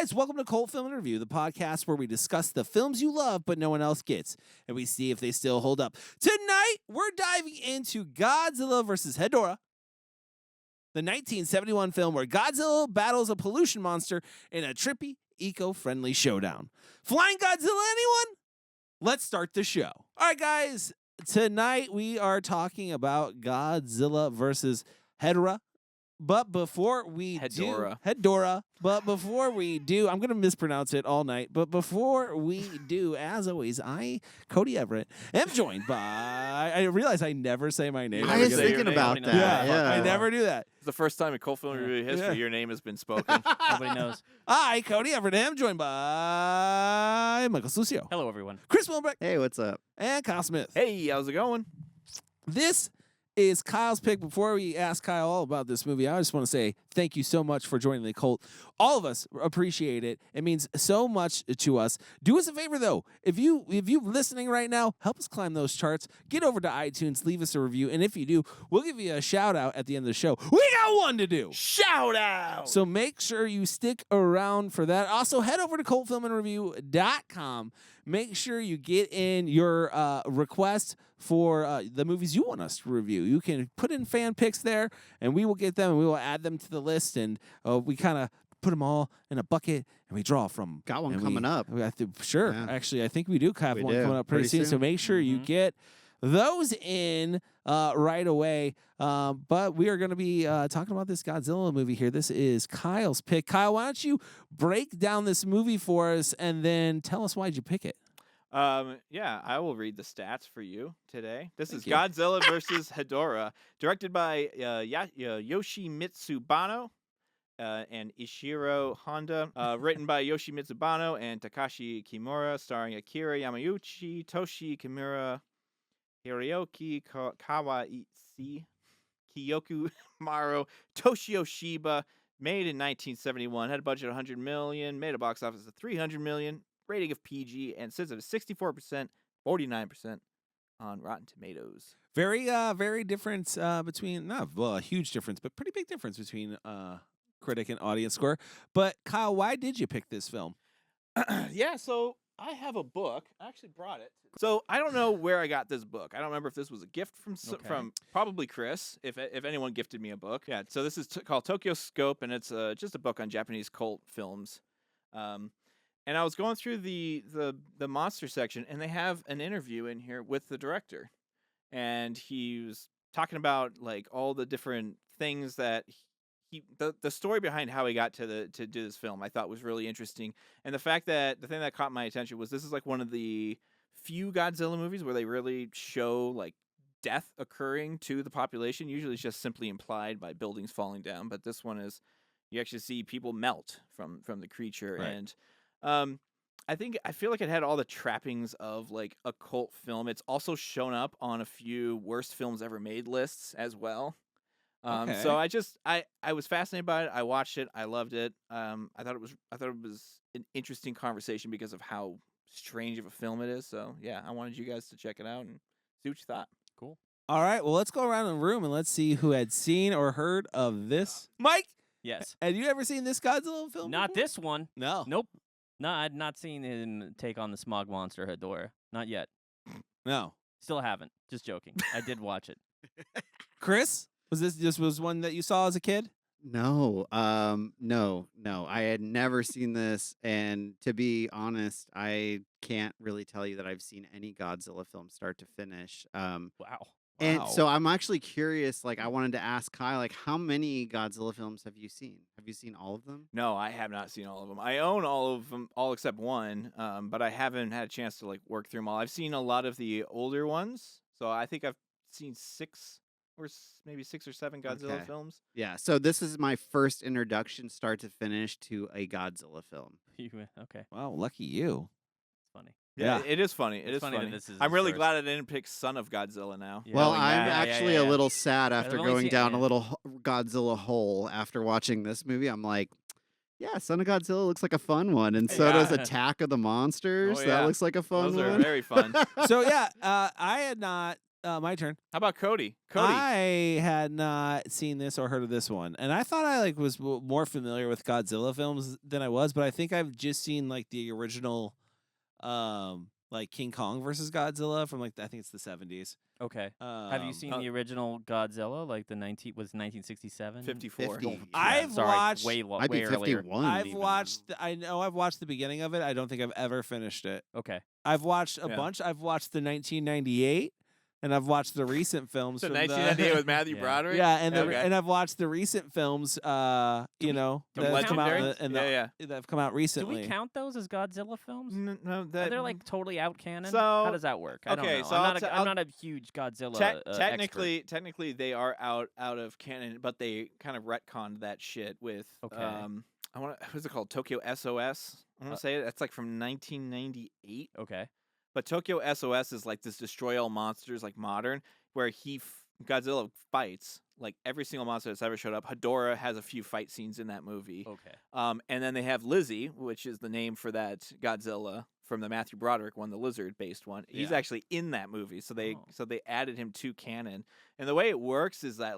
guys, welcome to Cult Film Review, the podcast where we discuss the films you love but no one else gets, and we see if they still hold up. Tonight, we're diving into Godzilla vs. Hedorah, the 1971 film where Godzilla battles a pollution monster in a trippy, eco-friendly showdown. Flying Godzilla, anyone? Let's start the show. All right, guys, tonight we are talking about Godzilla vs. Hedorah. But before we Hedorah. But before we do, I'm going to mispronounce it all night. But before we do, as always, Cody Everett, am joined by, I realize I never say my name. I was thinking about that. Yeah, I never do that. It's the first time in Cult Film Review history your name has been spoken. Nobody knows. I, Cody Everett, am joined by Michael Sucio. Hello, everyone. Chris Wilbeck. Hey, what's up? And Kyle Smith. Hey, how's it going? This is Kyle's pick. Before we ask Kyle all about this movie, I just want to say thank you so much for joining the cult. All of us appreciate it. It means so much to us. Do us a favor though. If you're listening right now, help us climb those charts. Get over to iTunes, leave us a review, and if you do, we'll give you a shout out at the end of the show. We got one to do. Shout out. So make sure you stick around for that. Also, head over to cultfilmandreview.com. Make sure you get in your request for the movies you want us to review. You can put in fan picks there, and we will get them, and we will add them to the list, and we kind of put them all in a bucket, and we draw from. Got one coming up. Sure. Yeah. Actually, I think we do have one coming up pretty soon. So soon. make sure you get those in right away. But we are going to be talking about this Godzilla movie here. This is Kyle's pick. Kyle, why don't you break down this movie for us and then tell us why'd you pick it? Yeah, I will read the stats for you today. This Thank is you. Godzilla vs. Hedorah, directed by Yoshimitsu Banno and Ishiro Honda, written by Yoshimitsu Banno and Takashi Kimura, starring Akira Yamauchi, Toshi Kimura, Hiroyuki Kawaishi, Kiyoku Maro, Toshio Shiba. Made in 1971, had a budget of $100 million, made a box office of $300 million, rating of PG, and sits at a 64%, 49% on Rotten Tomatoes. Very different between, a huge difference, but pretty big difference between critic and audience score. But Kyle, why did you pick this film? Yeah, so I have a book. I actually brought it. So I don't know where I got this book. I don't remember if this was a gift from probably Chris, if anyone gifted me a book. Yeah, so this is called Tokyo Scope, and it's just a book on Japanese cult films. And I was going through the monster section, and they have an interview in here with the director. And he was talking about like all the different things that the story behind how he got to do this film I thought was really interesting. And the fact that the thing that caught my attention was this is like one of the few Godzilla movies where they really show like death occurring to the population. Usually it's just simply implied by buildings falling down, but this one is you actually see people melt from the creature. Right. And I feel like it had all the trappings of like a cult film. It's also shown up on a few worst films ever made lists as well. So I was fascinated by it. I watched it. I loved it. I thought it was an interesting conversation because of how strange of a film it is. So yeah, I wanted you guys to check it out and see what you thought. Cool. All right, well, let's go around the room and let's see who had seen or heard of this. Mike? Yes. Had you ever seen this Godzilla film Not before? this one. No. Nope. No, I'd not seen him take on the smog monster Hedorah. Not yet. No. Still haven't. Just joking. I did watch it. Chris? Was this was one that you saw as a kid? No. No. I had never seen this, and to be honest, I can't really tell you that I've seen any Godzilla film start to finish. Wow. And so I'm actually curious, like I wanted to ask Kyle, like how many Godzilla films have you seen? Have you seen all of them? No, I have not seen all of them. I own all of them, all except one, but I haven't had a chance to like work through them all. I've seen a lot of the older ones, so I think I've seen six or seven Godzilla films. Yeah, so this is my first introduction, start to finish, to a Godzilla film. Okay. Wow, lucky you. It's funny. Yeah, it is funny. It's funny that this is I'm really his glad I didn't pick Son of Godzilla now. Yeah. Well, Oh, I'm yeah, actually yeah. a little sad after I've only going seen- down yeah. a little Godzilla hole after watching this movie. I'm like, yeah, Son of Godzilla looks like a fun one, and so does Yeah. Attack of the Monsters. Oh, That yeah. looks like a fun Those are one. very fun. So yeah, I had not My turn. How about Cody? Cody. I had not seen this or heard of this one, and I thought I was more familiar with Godzilla films than I was, but I think I've just seen the original, like King Kong versus Godzilla from I think it's the 70s. Okay. Have you seen the original Godzilla, like the 1967? 54. 50. Yeah, I've sorry, watched. Might be way earlier. 51. I've even. watched. I know I've watched the beginning of it. I don't think I've ever finished it. Okay. I've watched a Yeah. bunch. I've watched the 1998, and I've watched the recent films. So from 1998 with Matthew Yeah. Broderick. Yeah, and Okay. and I've watched the recent films. do You we know, The that have come out legendary? Yeah. that have come out Do recently. we count those as Godzilla films? No, Are that they totally out canon? So- How does that work? I don't okay, know. so I'm not a huge Godzilla expert. technically they are out of canon, but they kind of retconned that shit with Okay. what's it called? Tokyo SOS. I want to say it. That's from 1998. Okay. But Tokyo SOS is this destroy all monsters modern, where Godzilla fights every single monster that's ever showed up. Hedorah has a few fight scenes in that movie. Okay. And then they have Lizzie, which is the name for that Godzilla from the Matthew Broderick one, the lizard-based one. He's Yeah. actually in that movie, so they Oh. added him to canon. And the way it works is that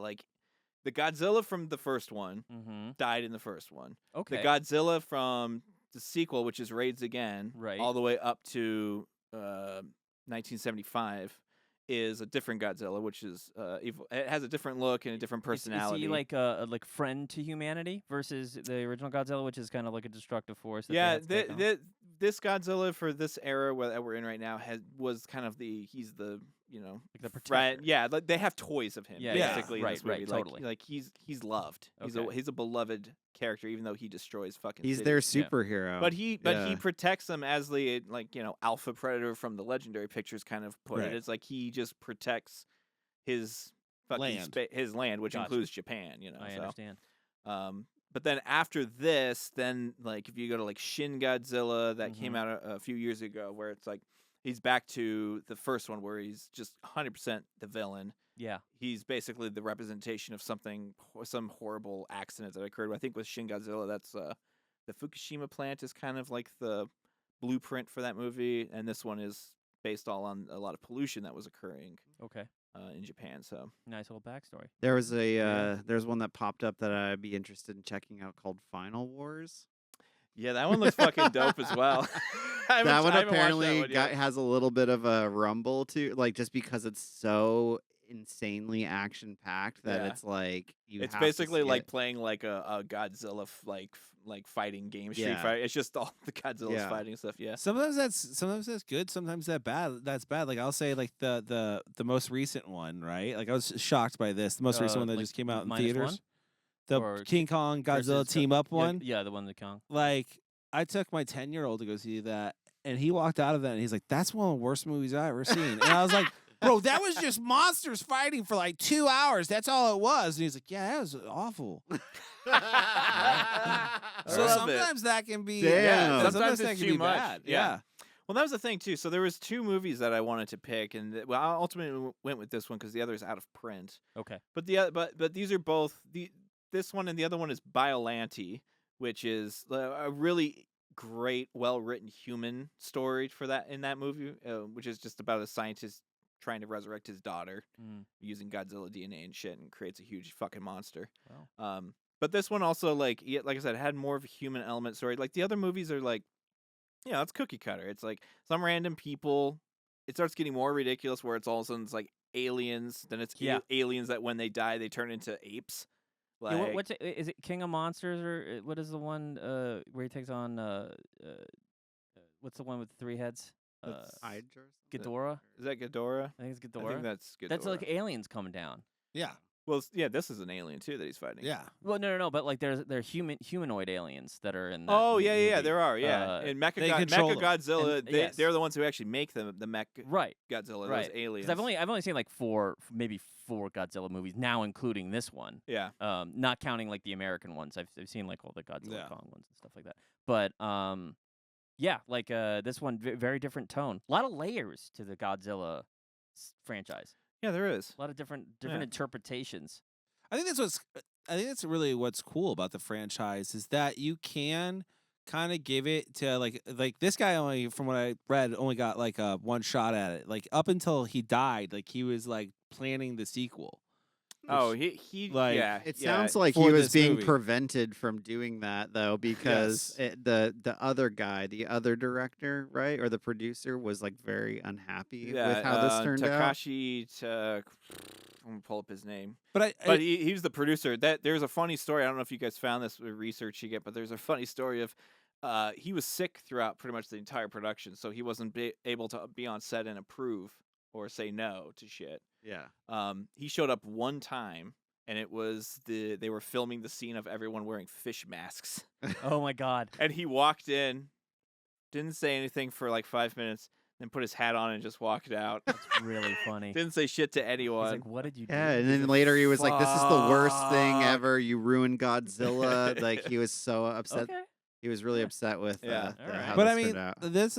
the Godzilla from the first one Mm-hmm. died in the first one. Okay. The Godzilla from the sequel, which is Raids Again, Right. all the way up to 1975, is a different Godzilla, which is evil. It has a different look and a different personality. Is he like a friend to humanity versus the original Godzilla, which is kind of like a destructive force? That they Yeah, have to take on? this Godzilla for this era that we're in right now was kind of he's the Like the friend. protector. Yeah, they have toys of him Yeah, yeah. basically in this Right, movie. totally. He's loved. Okay. He's a beloved character, even though he destroys fucking. He's cities. their Yeah. superhero. But he Yeah. protects them as the alpha predator from the Legendary Pictures kind of put Right. it. It's he just protects his fucking Land. his land, which Gotcha. includes Japan. I so. understand. But then after this, then if you go to Shin Godzilla that came Mhm. out a few years ago, where it's he's back to the first one where he's just 100% the villain. Yeah. He's basically the representation of some horrible accident that occurred. I think with Shin Godzilla, that's the Fukushima plant is kind of the blueprint for that movie, and this one is based all on a lot of pollution that was occurring Okay. in Japan. So Nice little backstory. There was there's one that popped up that I'd be interested in checking out called Final Wars. yeah, that one looks fucking dope as well. That one I haven't watched apparently that one yet. has a little bit of a rumble to just because it's so insanely action packed that Yeah. it's you It's have to basically see like it. playing a Godzilla fighting game, Street Yeah. Fighter. It's just all the Godzilla's Yeah. fighting stuff. Yeah. Sometimes that's good. Sometimes that's bad. Like I'll say the most recent one, right? I was shocked by this. The most recent one that just came out in -1? theaters. The Or King Kong Godzilla versus team up Yeah, one. Yeah, the one that Kong. I took my 10-year-old to go see that, and he walked out of that and he's like, "That's one of the worst movies I've ever seen." And I was like, "Bro, that was just monsters fighting for 2 hours. That's all it was." And he's like, "Yeah, that was awful." I So love it. sometimes that can be Damn. Sometimes that it's can too be much. bad. Yeah. Well, that was the thing too. So there was two movies that I wanted to pick, and I ultimately went with this one because the other is out of print. Okay. But but these are both this one and the other one is Biollante, which is a really great, well-written human story for that in that movie, which is just about a scientist trying to resurrect his daughter Mm. using Godzilla DNA and shit, and creates a huge fucking monster. Wow. But this one also like I said, had more of a human element story. Like the other movies are it's cookie cutter. It's some random people. It starts getting more ridiculous where it's all of a sudden it's aliens. Then it's Yeah. aliens that when they die they turn into apes. Yeah, what's it? Is it King of Monsters or what is the one where he takes on what's the one with 3 heads? Hydra? Ghidorah. Is that Ghidorah? I think it's I Ghidorah. think that's Ghidorah. That's like aliens coming down. Yeah. Well, yeah, this is an alien too that he's fighting. Yeah. Well, no, but they're humanoid aliens that are in. That Oh yeah, movie. there are. Yeah, and they control them. Mechagodzilla, And- yes. they're the ones who actually make the Mech Right. Godzilla, Right. those aliens. 'Cause I've only seen maybe four Godzilla movies now, including this one. yeah. Not counting the American ones. I've seen all the Godzilla Yeah. Kong ones and stuff like that. But yeah, this one very different tone. A lot of layers to the Godzilla franchise. Yeah, there is. A lot of different Yeah. interpretations. I think that's really what's cool about the franchise is that you can kind of give it to like this guy only, from what I read, only got like one shot at it. Like up until he died, like he was like planning the sequel. Oh, he like, yeah. It yeah. sounds like for he was this being movie. prevented from doing that though, because Yes. the other guy, the other director, right, or the producer, was like very unhappy with how this turned out. Takashi. I'm gonna pull up his name. But But he was the producer. There's a funny story. I don't know if you guys found this with researching it, but there's a funny story of he was sick throughout pretty much the entire production, so he wasn't able to be on set and approve or say no to shit. Yeah. He showed up one time, and it was they were filming the scene of everyone wearing fish masks, Oh my God. and he walked in, didn't say anything for like 5 minutes, then put his hat on and just walked out. That's really funny. Didn't say shit to He's anyone. like, what did you do? Yeah, and then later he was like, "This is the worst thing Fuck. ever. You ruined Godzilla." Like he was so upset. Okay. He was really upset with Yeah. Alright. how But this I mean, turned out. this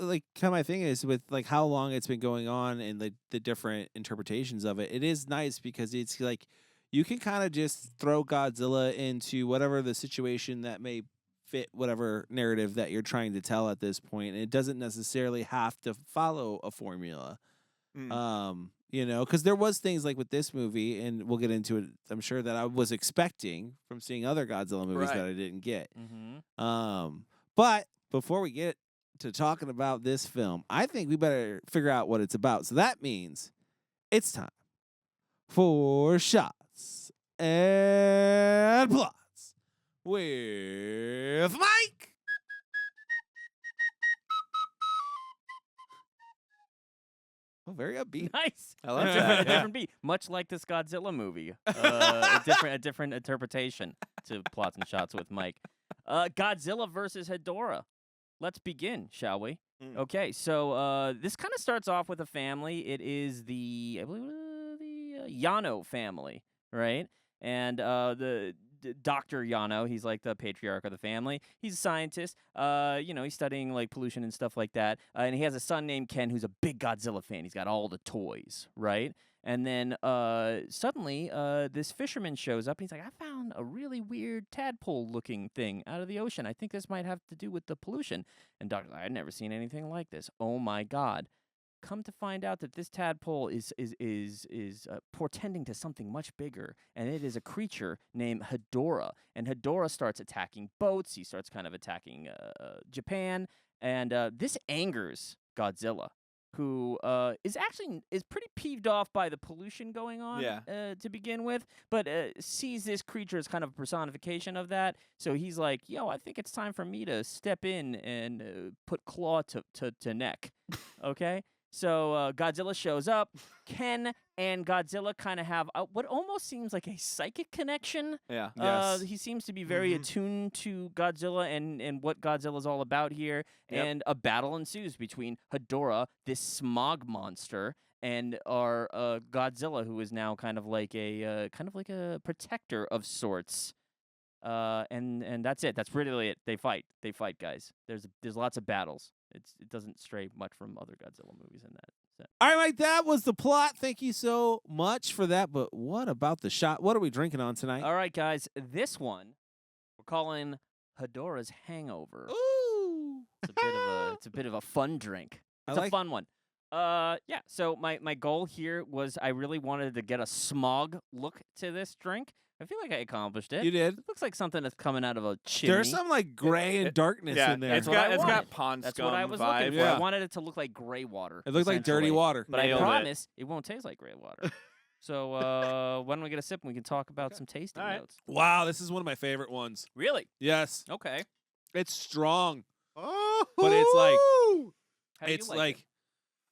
like kind of my thing is with like how long it's been going on and the different interpretations of it. It is nice because it's like you can kind of just throw Godzilla into whatever the situation that may fit whatever narrative that you're trying to tell at this point. And it doesn't necessarily have to follow a formula. You know, because there was things like with this movie, and we'll get into it, I'm sure, that I was expecting from seeing other Godzilla movies Right. that I didn't get. Mm-hmm. But before we get to talking about this film, I think we better figure out what it's about. So that means it's time for shots and plots with Mike. Oh, very upbeat. Nice. I like A that. Yeah. different beat, much like this Godzilla movie. A different interpretation to plots and shots with Mike. Godzilla versus Hedorah. Let's begin, shall we? Mm. Okay, so this kind of starts off with a family. It is the, I believe, the Yano family, right? And the Dr. Yano, he's like the patriarch of the family. He's a scientist. You know, he's studying like pollution and stuff like that. And he has a son named Ken who's a big Godzilla fan. He's got all the toys, right? And then suddenly this fisherman shows up and he's like, I found a really weird tadpole-looking thing out of the ocean. I think this might have to do with the pollution. And Doctor's like, I've never seen anything like this. Oh my God. Come to find out that this tadpole is portending to something much bigger, and it is a creature named Hedorah. And Hedorah starts attacking boats. He starts kind of attacking Japan, and this angers Godzilla, who is pretty peeved off by the pollution going on to begin with, but sees this creature as kind of a personification of that. So he's like, yo, I think it's time for me to step in and put claw to neck. Okay? So Godzilla shows up. Ken and Godzilla kind of have what almost seems like a psychic connection. Yeah. Yes. He seems to be very attuned to Godzilla and what Godzilla's all about here. Yep. And a battle ensues between Hedorah, this smog monster, and our Godzilla, who is now kind of like a protector of sorts. And that's it. That's really it. They fight, guys. There's lots of battles. It doesn't stray much from other Godzilla movies in that sense. All right, Mike, that was the plot. Thank you so much for that. But what about the shot? What are we drinking on tonight? All right, guys. This one we're calling Hedorah's Hangover. Ooh. It's a bit of a fun drink. It's a fun one. Yeah. So my goal here was I really wanted to get a smog look to this drink. I feel like I accomplished it. You did. It looks like something that's coming out of a chimney. There's some like gray and darkness in there. It's what I got wanted. pond That's scum what I was vibe. looking for. Yeah. I wanted it to look like gray water. It looked like dirty essentially. water. But I Nailed it. promise it won't taste like gray water. So why don't we get a sip and we can talk about some tasting All right. notes. Wow, this is one of my favorite ones. Really? Yes, Okay. it's strong. Oh, But it's like- How do you It's like like, it?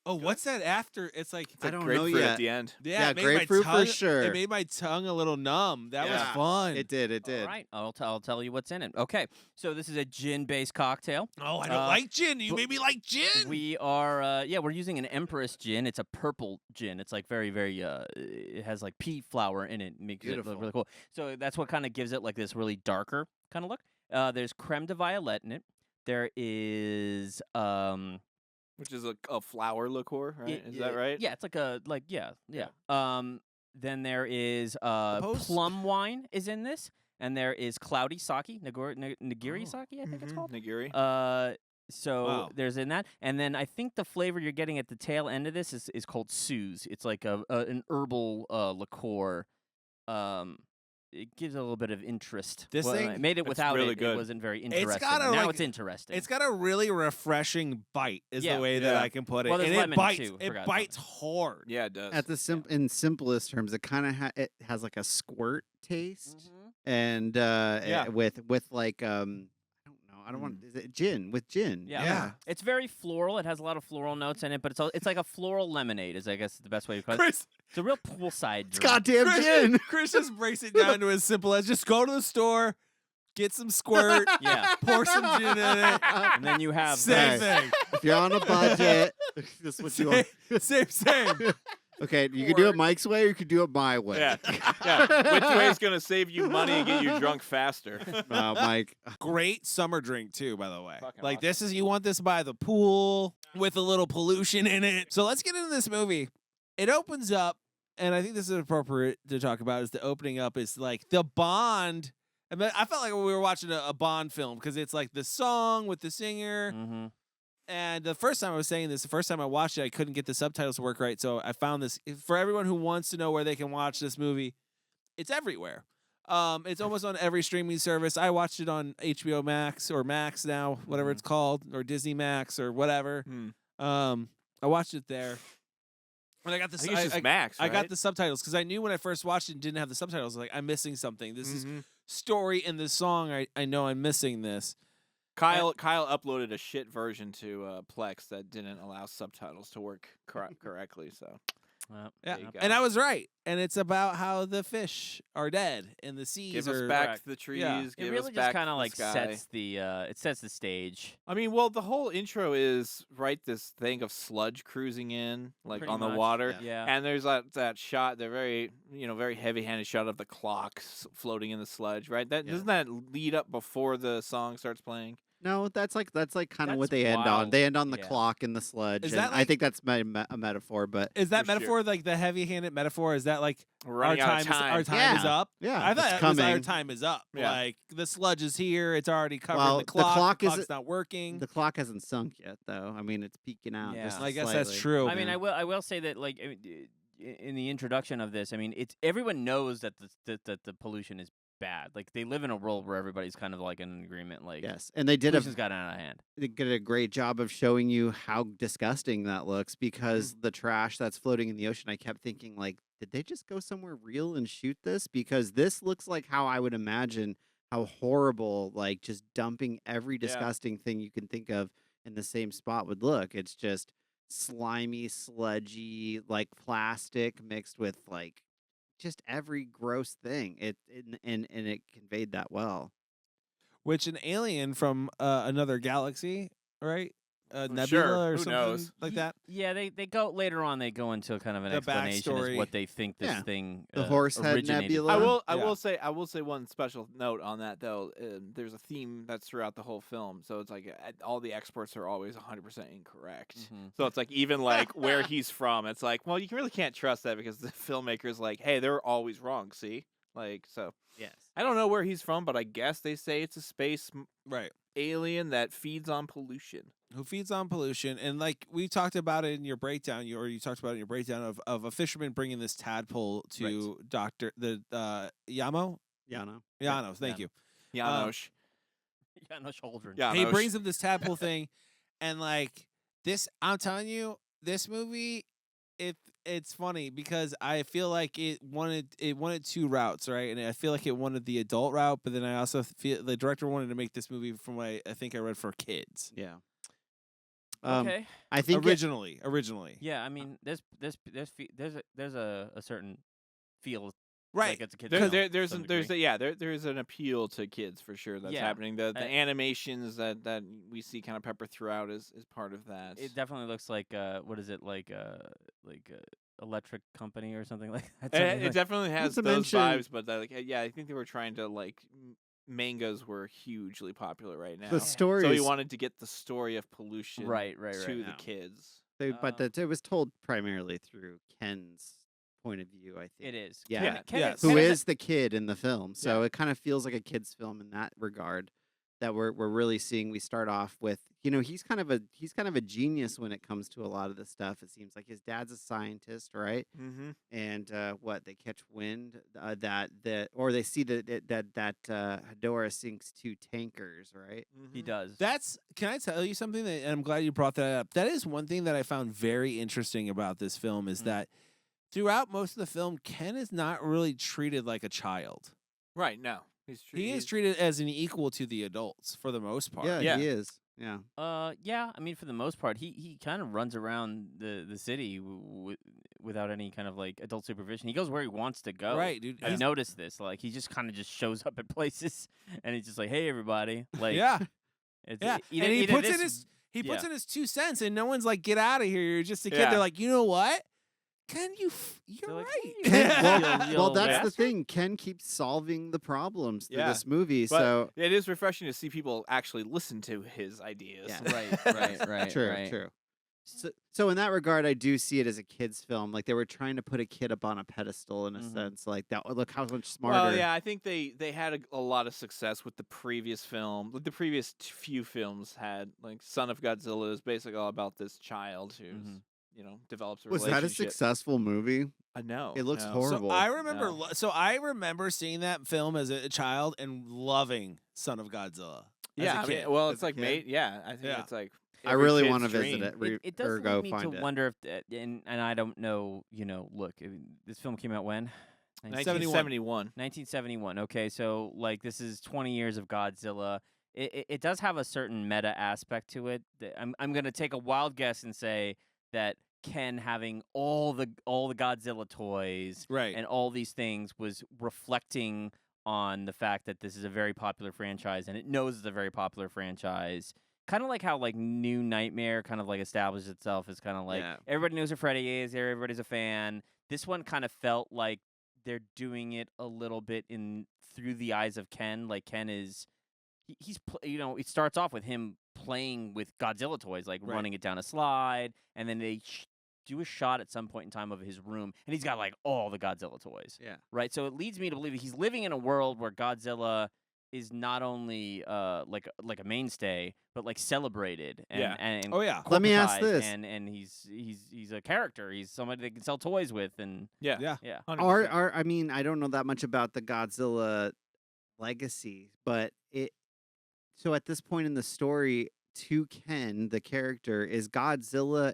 oh, what's that after? It's like, It's like I don't know grapefruit yet. at the end. Yeah, it made grapefruit my for tongue, sure. It made my tongue a little numb. That was Yeah. fun. It did. It did. All right. I'll tell you what's in it. Okay. So this is a gin-based cocktail. Oh, I don't like gin. You made me like gin. We are we're using an Empress gin. It's a purple gin. It's like very it has like pea flower in it. Makes it look Beautiful. really cool. So that's what kind of gives it like this really darker kind of look. There's creme de violette in it. There is Which is a flower liqueur, right? Is that right? Yeah, it's like yeah. Yeah. Then there is Suppose- plum wine is in this, and there is cloudy sake, nigiri Oh. sake, I think it's called. Nigiri. So Wow. there's in that, and then I think the flavor you're getting at the tail end of this is called Suze. It's like an herbal liqueur. It gives a little bit of interest. This Well, thing- I made it It's without really it. good. It wasn't very interesting. got a, now like- it's interesting. It's got a really refreshing bite, is Yeah. the way that Yeah. I can put it. Well, there's and it lemon, bites. too. It Forgot bites lemon. hard. Yeah, it does. At the in simplest terms, it kind of it has like a squirt taste, and Yeah. with like I don't want is it gin with gin. Yeah. Yeah. It's very floral. It has a lot of floral notes in it, but it's like a floral lemonade. Is I guess the best way to call it. Chris, It's a real poolside It's drink. goddamn Chris, gin. Chris just breaks it down to as simple as just go to the store, get some squirt, Yeah, pour some gin in it. and then you have Same Hey. thing. If you're on a budget, this is what you want. Same. Okay, you can do it Mike's way or you can do it my way. Yeah. Yeah. Which way is going to save you money and get you drunk faster? Mike. Great summer drink too, by the way. Fucking Like awesome. this is you want this by the pool with a little pollution in it. So let's get into this movie. It opens up, and I think this is appropriate to talk about. Is the opening up is like the Bond. I mean, I felt like we were watching a Bond film because it's like the song with the singer. Mm-hmm. And the first time I was saying this, the first time I watched it, I couldn't get the subtitles to work right. So I found this for everyone who wants to know where they can watch this movie. It's everywhere. It's almost on every streaming service. I watched it on HBO Max or Max now, whatever it's called, or Disney Max or whatever. Hmm. I watched it there, and I got the I think it's just Max, I got right? the subtitles because I knew when I first watched it and didn't have the subtitles. I was like, I'm missing something. This is Mhm. story in the song. I know I'm missing this. Kyle uploaded a shit version to Plex that didn't allow subtitles to work correctly. So Yeah, There you go. and I was right. And it's about how the fish are dead and the seas give us are back correct. the trees. Yeah. It Give really us just back kind the of like sky. sets the stage. I mean, well, the whole intro is right. This thing of sludge cruising in, like Pretty on the much, water, Yeah. and there's that shot. They're very very heavy-handed shot of the clock floating in the sludge. Right? That Yeah. doesn't that lead up before the song starts playing? No, that's like kind of That's what they end on. wild. They end on the Yeah. clock in the sludge. Is and that I like- think that's a metaphor, but Is that For sure. metaphor like the heavy-handed metaphor? Is that like We're running out of time. our time is Yeah. up? yeah, I thought it's it was our coming. time is up. Yeah. Like the sludge is here. It's already covering Well, the clock. The isn't- clock's not working. The clock hasn't sunk yet, though. I mean, it's peeking out. Yeah. just I guess that's slightly. true. I mean, Yeah. I will say that like in the introduction of this, I mean, it's everyone knows that the pollution is bad. Like they live in a world where everybody's kind of like in agreement. Like Yes, and they did pollution's gotten out of hand. they did a great job of showing you how disgusting that looks because the trash that's floating in the ocean. I kept thinking, like, did they just go somewhere real and shoot this? Because this looks like how I would imagine how horrible, like, just dumping every disgusting thing you can think of in the same spot would look. It's just slimy, sludgy, like plastic mixed with like just every gross thing. And it conveyed that well. Which an alien from another galaxy, right? Nebula sure. or Who something knows? like that. Yeah, they go later on. They go into kind of an The explanation backstory. as what they think this Yeah. thing The Horsehead originated Nebula. I from. will. I Yeah. will say one special note on that though. There's a theme that's throughout the whole film, so it's like all the experts are always 100% incorrect. Mhm. So it's like even like where he's from, it's like, well, you really can't trust that because the filmmaker's like, hey, they're always wrong. See, like so. Yes. I don't know where he's from, but I guess they say it's a space Right. alien that feeds on pollution. Who feeds on pollution. And like we talked about it in your breakdown, you talked about it in your breakdown of a fisherman bringing this tadpole to Dr. Yamo? Yano. Yano, thank you. Janosch. Janos Holdren. Yeah. He Janosch. brings him this tadpole thing, and like this, I'm telling you, this movie, it's funny because I feel like it wanted two routes, right? And I feel like it wanted the adult route, but then I also feel the director wanted to make this movie from what I think I read for kids Yeah. Okay. I think originally. Yeah, I mean, there's a certain feel Right. like it's a kid's There, film there, to there's some an, there's degree. there's an appeal to kids for sure that's Yeah. happening. The I- animations that we see kind of pepper throughout is part of that. It definitely looks like what is it like electric company or something like that. It, Something it like- definitely has to those mention- vibes, but like yeah, I think they were trying to like mangas were hugely popular right now. the story So he is wanted to get the story of pollution right. to the Yeah. kids. but it was told primarily through Ken's point of view, I think. It is. Yeah. Yes. Who Ken is the kid in the film. So Yeah. it kind of feels like a kid's film in that regard that we're really seeing. We start off with, he's kind of a genius when it comes to a lot of this stuff. It seems like his dad's a scientist, right? Mm-hmm. And they catch wind or they see that Hedorah sinks 2 tankers, right? He does. Can I tell you something? And I'm glad you brought that up. That is one thing that I found very interesting about this film is that throughout most of the film, Ken is not really treated like a child. Right. No. He is treated as an equal to the adults for the most part. Yeah, he is. Yeah. Yeah. I mean, for the most part, he kind of runs around the city without any kind of like adult supervision. He goes where he wants to go. Right, dude. I noticed this. Like, he just kind of just shows up at places, and he's just like, "Hey, everybody!" Like, Yeah. it's, Yeah. either- And he either puts this- in his puts yeah. in his 2 cents, and no one's like, "Get out of here! You're just a kid." Yeah. They're like, "You know what? Ken, you're They're like, right." "Hey, Ken, well, that's the bastard." thing. Ken keeps solving the problems through Yeah. this movie. But So it is refreshing to see people actually listen to his ideas. Yeah. right. True. So in that regard, I do see it as a kid's film. Like they were trying to put a kid up on a pedestal in a sense. Like that. Look how much smarter. Well, yeah, I think they had a lot of success with the previous film. Like the previous few films had, like Son of Godzilla is basically all about this child who's develops a Was relationship. that a successful movie? No, It looks no. horrible. So I remember. No. So I remember seeing that film as a child and loving Son of Godzilla. Yeah, as a kid. well, As it's a like kid? mate. Yeah, I think Yeah. it's like. I every really kid's want to dream. visit it, It does or lead go me find to it. wonder if, and I don't know. Look, this film came out when 1971. 1971. Okay, so like this is 20 years of Godzilla. It does have a certain meta aspect to it. I'm gonna take a wild guess and say that Ken having all the Godzilla toys Right. and all these things was reflecting on the fact that this is a very popular franchise and it knows it's a very popular franchise. Kind of like how like New Nightmare kind of like established itself as kind of like Yeah. everybody knows who Freddy is, everybody's a fan. This one kind of felt like they're doing it a little bit through the eyes of Ken. Like Ken is, it starts off with him playing with Godzilla toys, like Right. running it down a slide, and then they do a shot at some point in time of his room, and he's got like all the Godzilla toys. Yeah. Right. So it leads me to believe that he's living in a world where Godzilla is not only like a mainstay, but like celebrated and, Yeah. and Oh yeah. Let me ask corporatized, this. and he's a character. He's somebody they can sell toys with, and Yeah. Yeah. yeah. 100%. I mean, I don't know that much about the Godzilla legacy, but so at this point in the story, to Ken, the character, is Godzilla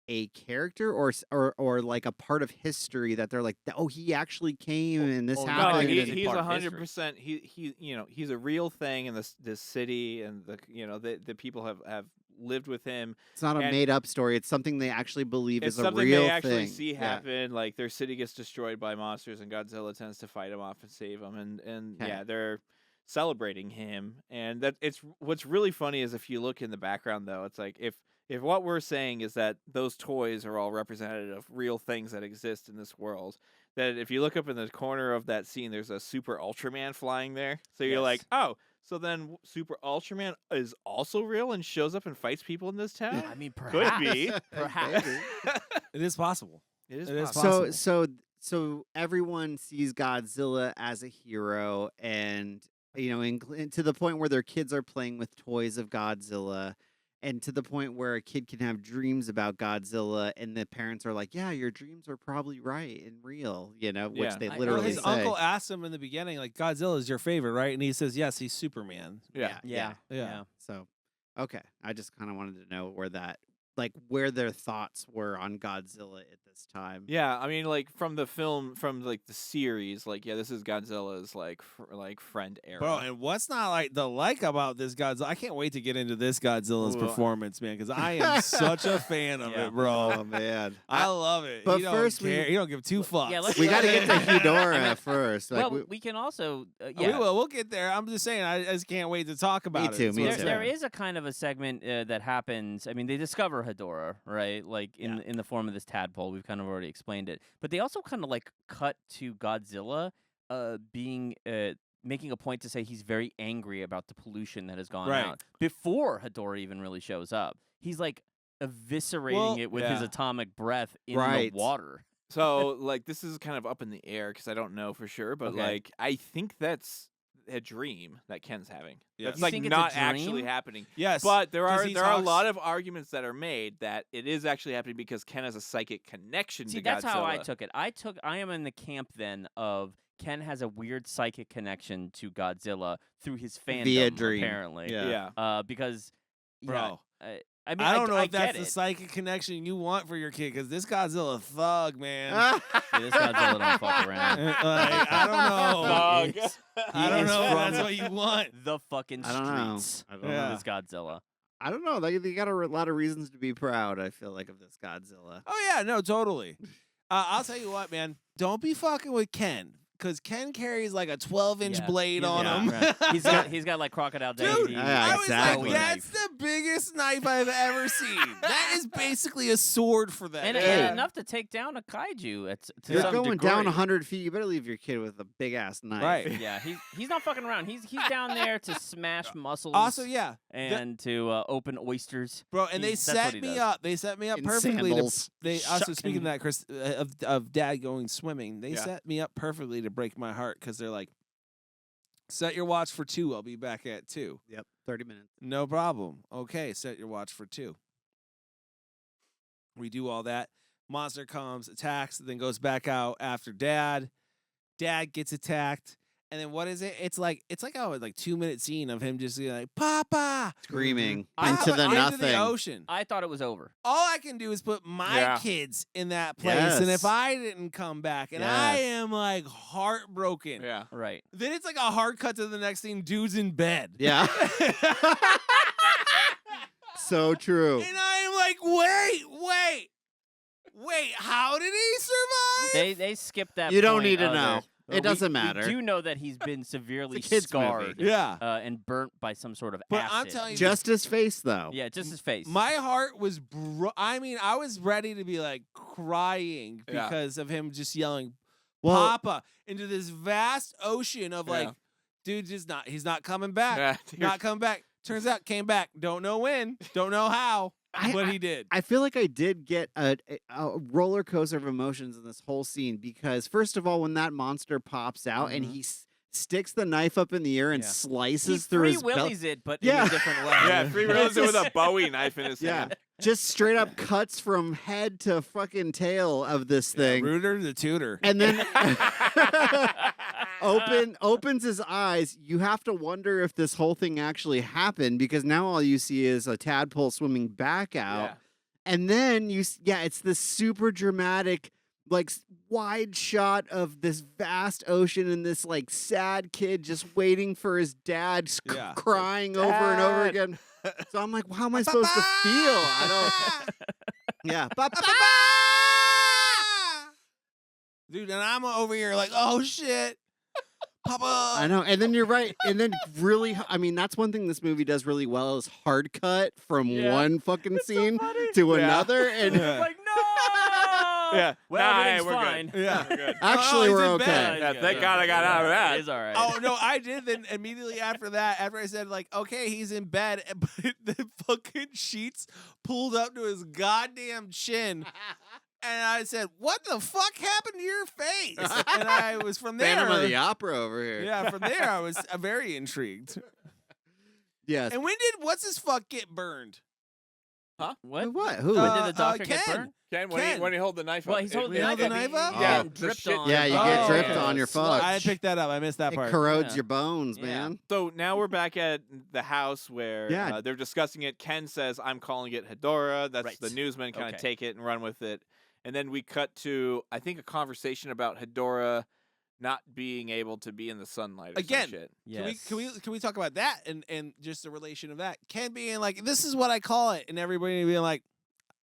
a character or like a part of history that they're like, oh, he actually came and this no, No, happened. he, it's he's part of history. 100%. He's a real thing in this city, and the people have lived with him. It's not a and- made up story. It's something they actually believe It's is a something real they actually thing. see Yeah. happen. Like their city gets destroyed by monsters, and Godzilla tends to fight him off and save him. And Okay. yeah, they're celebrating him. And that it's what's really funny is if you look in the background, though, it's like if what we're saying is that those toys are all representative of real things that exist in this world, that if you look up in the corner of that scene, there's a Super Ultraman flying there. So you're like, Yes. oh, so then Super Ultraman is also real and shows up and fights people in this town? I mean, Could perhaps. be. Perhaps. Maybe. It is possible. It is It is possible. possible. So everyone sees Godzilla as a hero, and to the point where their kids are playing with toys of Godzilla, and to the point where a kid can have dreams about Godzilla, and the parents are like, "Yeah, your dreams are probably right and real," which Yeah. they Well, literally his say. uncle asked him in the beginning, like, Godzilla is your favorite, right? And he says, yes, he's Superman. Yeah. Yeah. Yeah. So, okay, I just kind of wanted to know where their thoughts were on Godzilla at this time. Yeah, I mean, like from the film, from like the series, like this is Godzilla's like friend era. Bro, and what's not like about this Godzilla? I can't wait to get into this Godzilla's Ooh. performance, man, because I am such a fan of Yeah. it, bro. Oh man. I love it. But He don't first care. He don't give two fucks. Yeah, let's- We got to get to I mean, Hedorah first. Like, Well, we can also We will. We'll get there. I'm just saying. I just can't wait to talk about it. too, That's me what too. I'm There saying. is a kind of a segment that happens. I mean, they discover Hedorah, right? Like in the form of this tadpole. We've kind of already explained it, but they also kind of like cut to Godzilla, being making a point to say he's very angry about the pollution that has gone Right. out before Hedorah even really shows up. He's like eviscerating Well, it with his yeah. atomic breath in Right. the water. So, like, this is kind of up in the air because I don't know for sure, but, Okay. like, I think that's a dream that Ken's having. Yes. That's, You like, think it's a not actually dream? happening. Yes. But there 'cause are he there are a talks- lot of arguments that are made that it is actually happening because Ken has a psychic connection See, to that's Godzilla. how I took it. I am in the camp then of Ken has a weird psychic connection to Godzilla through his fandom, Via dream. apparently. Yeah. Yeah. Because, Bro. yeah, I mean, I don't know I if that's get the it. psychic connection you want for your kid, because this Godzilla thug, man. Yeah, this Godzilla don't fuck around. Like, I don't know. He is- I he don't is know if from that's what you want. the fucking I don't know. streets. I don't Yeah. know. This Godzilla. I don't know. They got a lot of reasons to be proud. I feel like of this Godzilla. Oh yeah, no, totally. I'll tell you what, man. Don't be fucking with Ken, because Ken carries like a 12-inch Yeah. blade on Yeah, him. right. He's got like crocodile Dude, Dundee. Yeah, I was exactly. like, that's the biggest knife I've ever seen. That is basically a sword for that. and man. enough to take down a kaiju. To You're some going down degree. 100 feet. You better leave your kid with a big ass knife. Right. Yeah, he's not fucking around. He's down there to smash muscles. Also, yeah, and to open oysters. bro, and they That's what set he me does. up. They set me up In perfectly. sandals. They also Shut- speaking of and- that, Chris, of dad going swimming. They Yeah. set me up perfectly to break my heart, because they're like, set your watch for 2. I'll be back at 2. Yep. 30 minutes. No problem. Okay, set your watch for 2. We do all that. Monster comes, attacks, then goes back out after dad. Dad gets attacked. And then what is it? It's like a 2-minute scene of him just being like, Papa! Screaming I- into the Into nothing. the ocean. I thought it was over. All I can do is put my Yeah. kids in that place. And if Yes. I didn't come back, and I Yes. am like heartbroken. Yeah. Right. Then it's like a hard cut to the next scene. Dude's in bed. Yeah. So true. And I am like, wait, how did he survive? They skipped that. You don't point need to of know. the- It doesn't we matter. do know that he's been severely It's a kid's movie. scarred Yeah. and burnt by some sort of But acid. I'm telling you, Just his face, though. Yeah, just his face. my heart was I mean, I was ready to be like crying Yeah. because of him just yelling Well, Papa into this vast ocean of like, Yeah. dude, he's not coming back. Yeah. Not coming back. Turns out came back. Don't know when. Don't know how. But he did. I feel like I did get a roller coaster of emotions in this whole scene because, first of all, when that monster pops out and he sticks the knife up in the air and Yeah. slices he through free his belly. willies it, but in Yeah. a different way. Yeah, Free Wills it with a Bowie knife in his Yeah. hand. Just straight up cuts from head to fucking tail of this thing. Rooter the tutor. And then opens his eyes. You have to wonder if this whole thing actually happened because now all you see is a tadpole swimming back out. Yeah. And then it's this super dramatic, like wide shot of this vast ocean and this like sad kid just waiting for his dad, Yeah. crying over and over Dad. again. So I'm like, how am I supposed to feel? I don't. Yeah. Dude, and I'm over here like, oh shit. Papa. I know. And then you're right. And then really, I mean, that's one thing this movie does really well is hard cut from Yeah. one fucking It's so scene funny. to Yeah. another. And Yeah. Like, no! Yeah. Well, Nah, everything's we're good. fine. Yeah. We're good. actually, he's we're in okay. bed. Yeah, thank God I got out of that. It's all right. Oh no, I did. Then immediately after that, after I said like, okay, he's in bed, but the fucking sheets pulled up to his goddamn chin, and I said, "What the fuck happened to your face?" And I was from there. Phantom of the Opera over here. Yeah, from there I was very intrigued. Yes. And when did what's his fuck get burned? What? What? Who? When Uh, did the doctor get Ken. burned? Ken, Ken. when he hold the knife Well, up. he's holding the knife up? Yeah, Oh. the dripped shit- on. Yeah, you Oh, get dripped yeah. on your fuck. I picked that up. I missed that It part. corrodes Yeah. your bones, Yeah. man. So now we're back at the house where Yeah. they're discussing it. Ken says, I'm calling it Hedorah. That's Right. the newsmen kind of Okay. take it and run with it. And then we cut to, I think, a conversation about Hedorah not being able to be in the sunlight or Again. some shit. Yes. Can we talk about that and just the relation of that? Ken being like, this is what I call it, and everybody being like,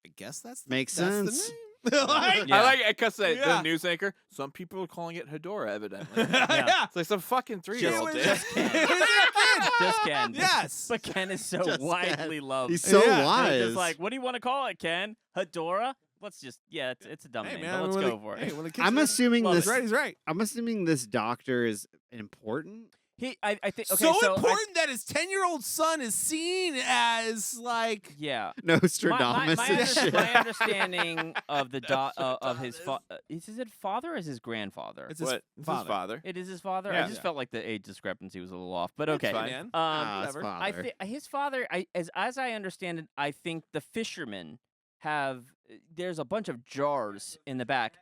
I guess that's Makes that's sense. The name. Like, Yeah. I like it because the Yeah. news anchor, some people are calling it Hedorah, evidently. yeah. It's like some fucking 3-year-old It did. was just Ken. It was just Ken. Just Ken. Yes. But Ken is so Just widely Ken. loved. He's so Yeah. They're wise. just like, what do you want to call it, Ken? Hedorah? Let's just, it's a dumb Hey, name, man, but let's when go the- for it. hey, when the kids I'm are- assuming Love this. He's right. He's right. I'm assuming this doctor is important. I think okay, so so important that his 10-year-old son is seen as like. yeah. Nostradamus. My understanding of the of his is it father or is his grandfather? It's What? It's his father. It is his father. Yeah. I just felt like the age discrepancy was a little off, but It's okay. fine. Man. His whatever. father. His father, as I understand it, I think the fishermen have. There's a bunch of jars in the back.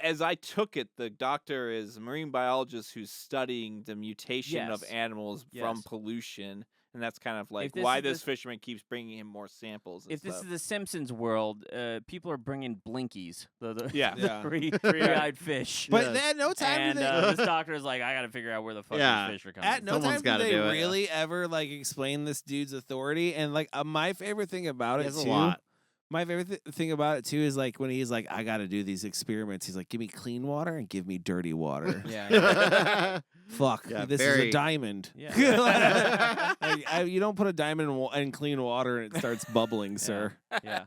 As I took it, the doctor is a marine biologist who's studying the mutation of Yes. animals from Yes. pollution, and that's kind of like this why is this the- fisherman keeps bringing him more samples. And If this stuff. is the Simpsons world, people are bringing blinkies, the Yeah. Yeah. three-eyed fish. But Yes. then no time And do they, this doctor is like, I got to figure out where the fuck Yeah. these fish are coming at from. no Someone's time do gotta they do it. really ever like explain this dude's authority. And like my favorite thing about He it has a too. lot. My favorite thing about it too is like when he's like, I got to do these experiments. He's like, give me clean water and give me dirty water. Yeah. Fuck, Yeah, this is very- a diamond. Yeah. Like, you don't put a diamond in clean water and it starts bubbling, sir. Yeah.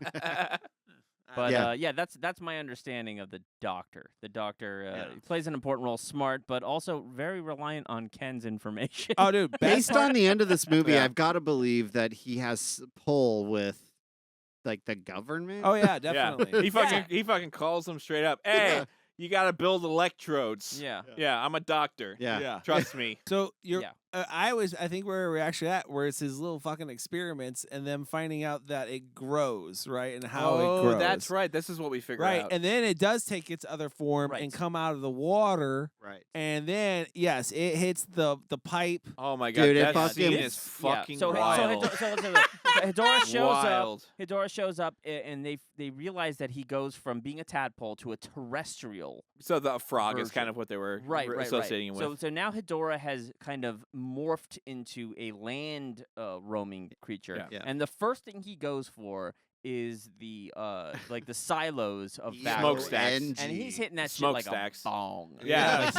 But Yeah. that's my understanding of the doctor. The doctor Yeah. he plays an important role, smart, but also very reliant on Ken's information. Oh, dude, best Based part- on the end of this movie, Yeah. I've got to believe that he has pull with like the government. Oh yeah, Yeah. definitely. He fucking calls them straight up. Hey, Yeah. you got to build electrodes. yeah. Yeah, I'm a doctor. Yeah. Yeah. Trust me. So you're, Yeah. I think where we're actually at, where it's his little fucking experiments, and them finding out that it grows, right, and how it grows. That's right. This is what we figured Right, out. and then it does take its other form Right. and come out of the water, Right. and then yes, it hits the pipe. oh my god, Dude, it that fucking- scene is fucking So wild. Hedorah shows up. Wild. Hedorah shows up, and they realize that he goes from being a tadpole to a terrestrial. So the frog is version. kind of what they were Right. associating him So with. so now Hedorah has kind of morphed into a land roaming creature, Yeah. Yeah. and the first thing he goes for is the like the silos of Smokestacks. and he's hitting that shit like Smokestacks. a bong. Yeah. Like, he's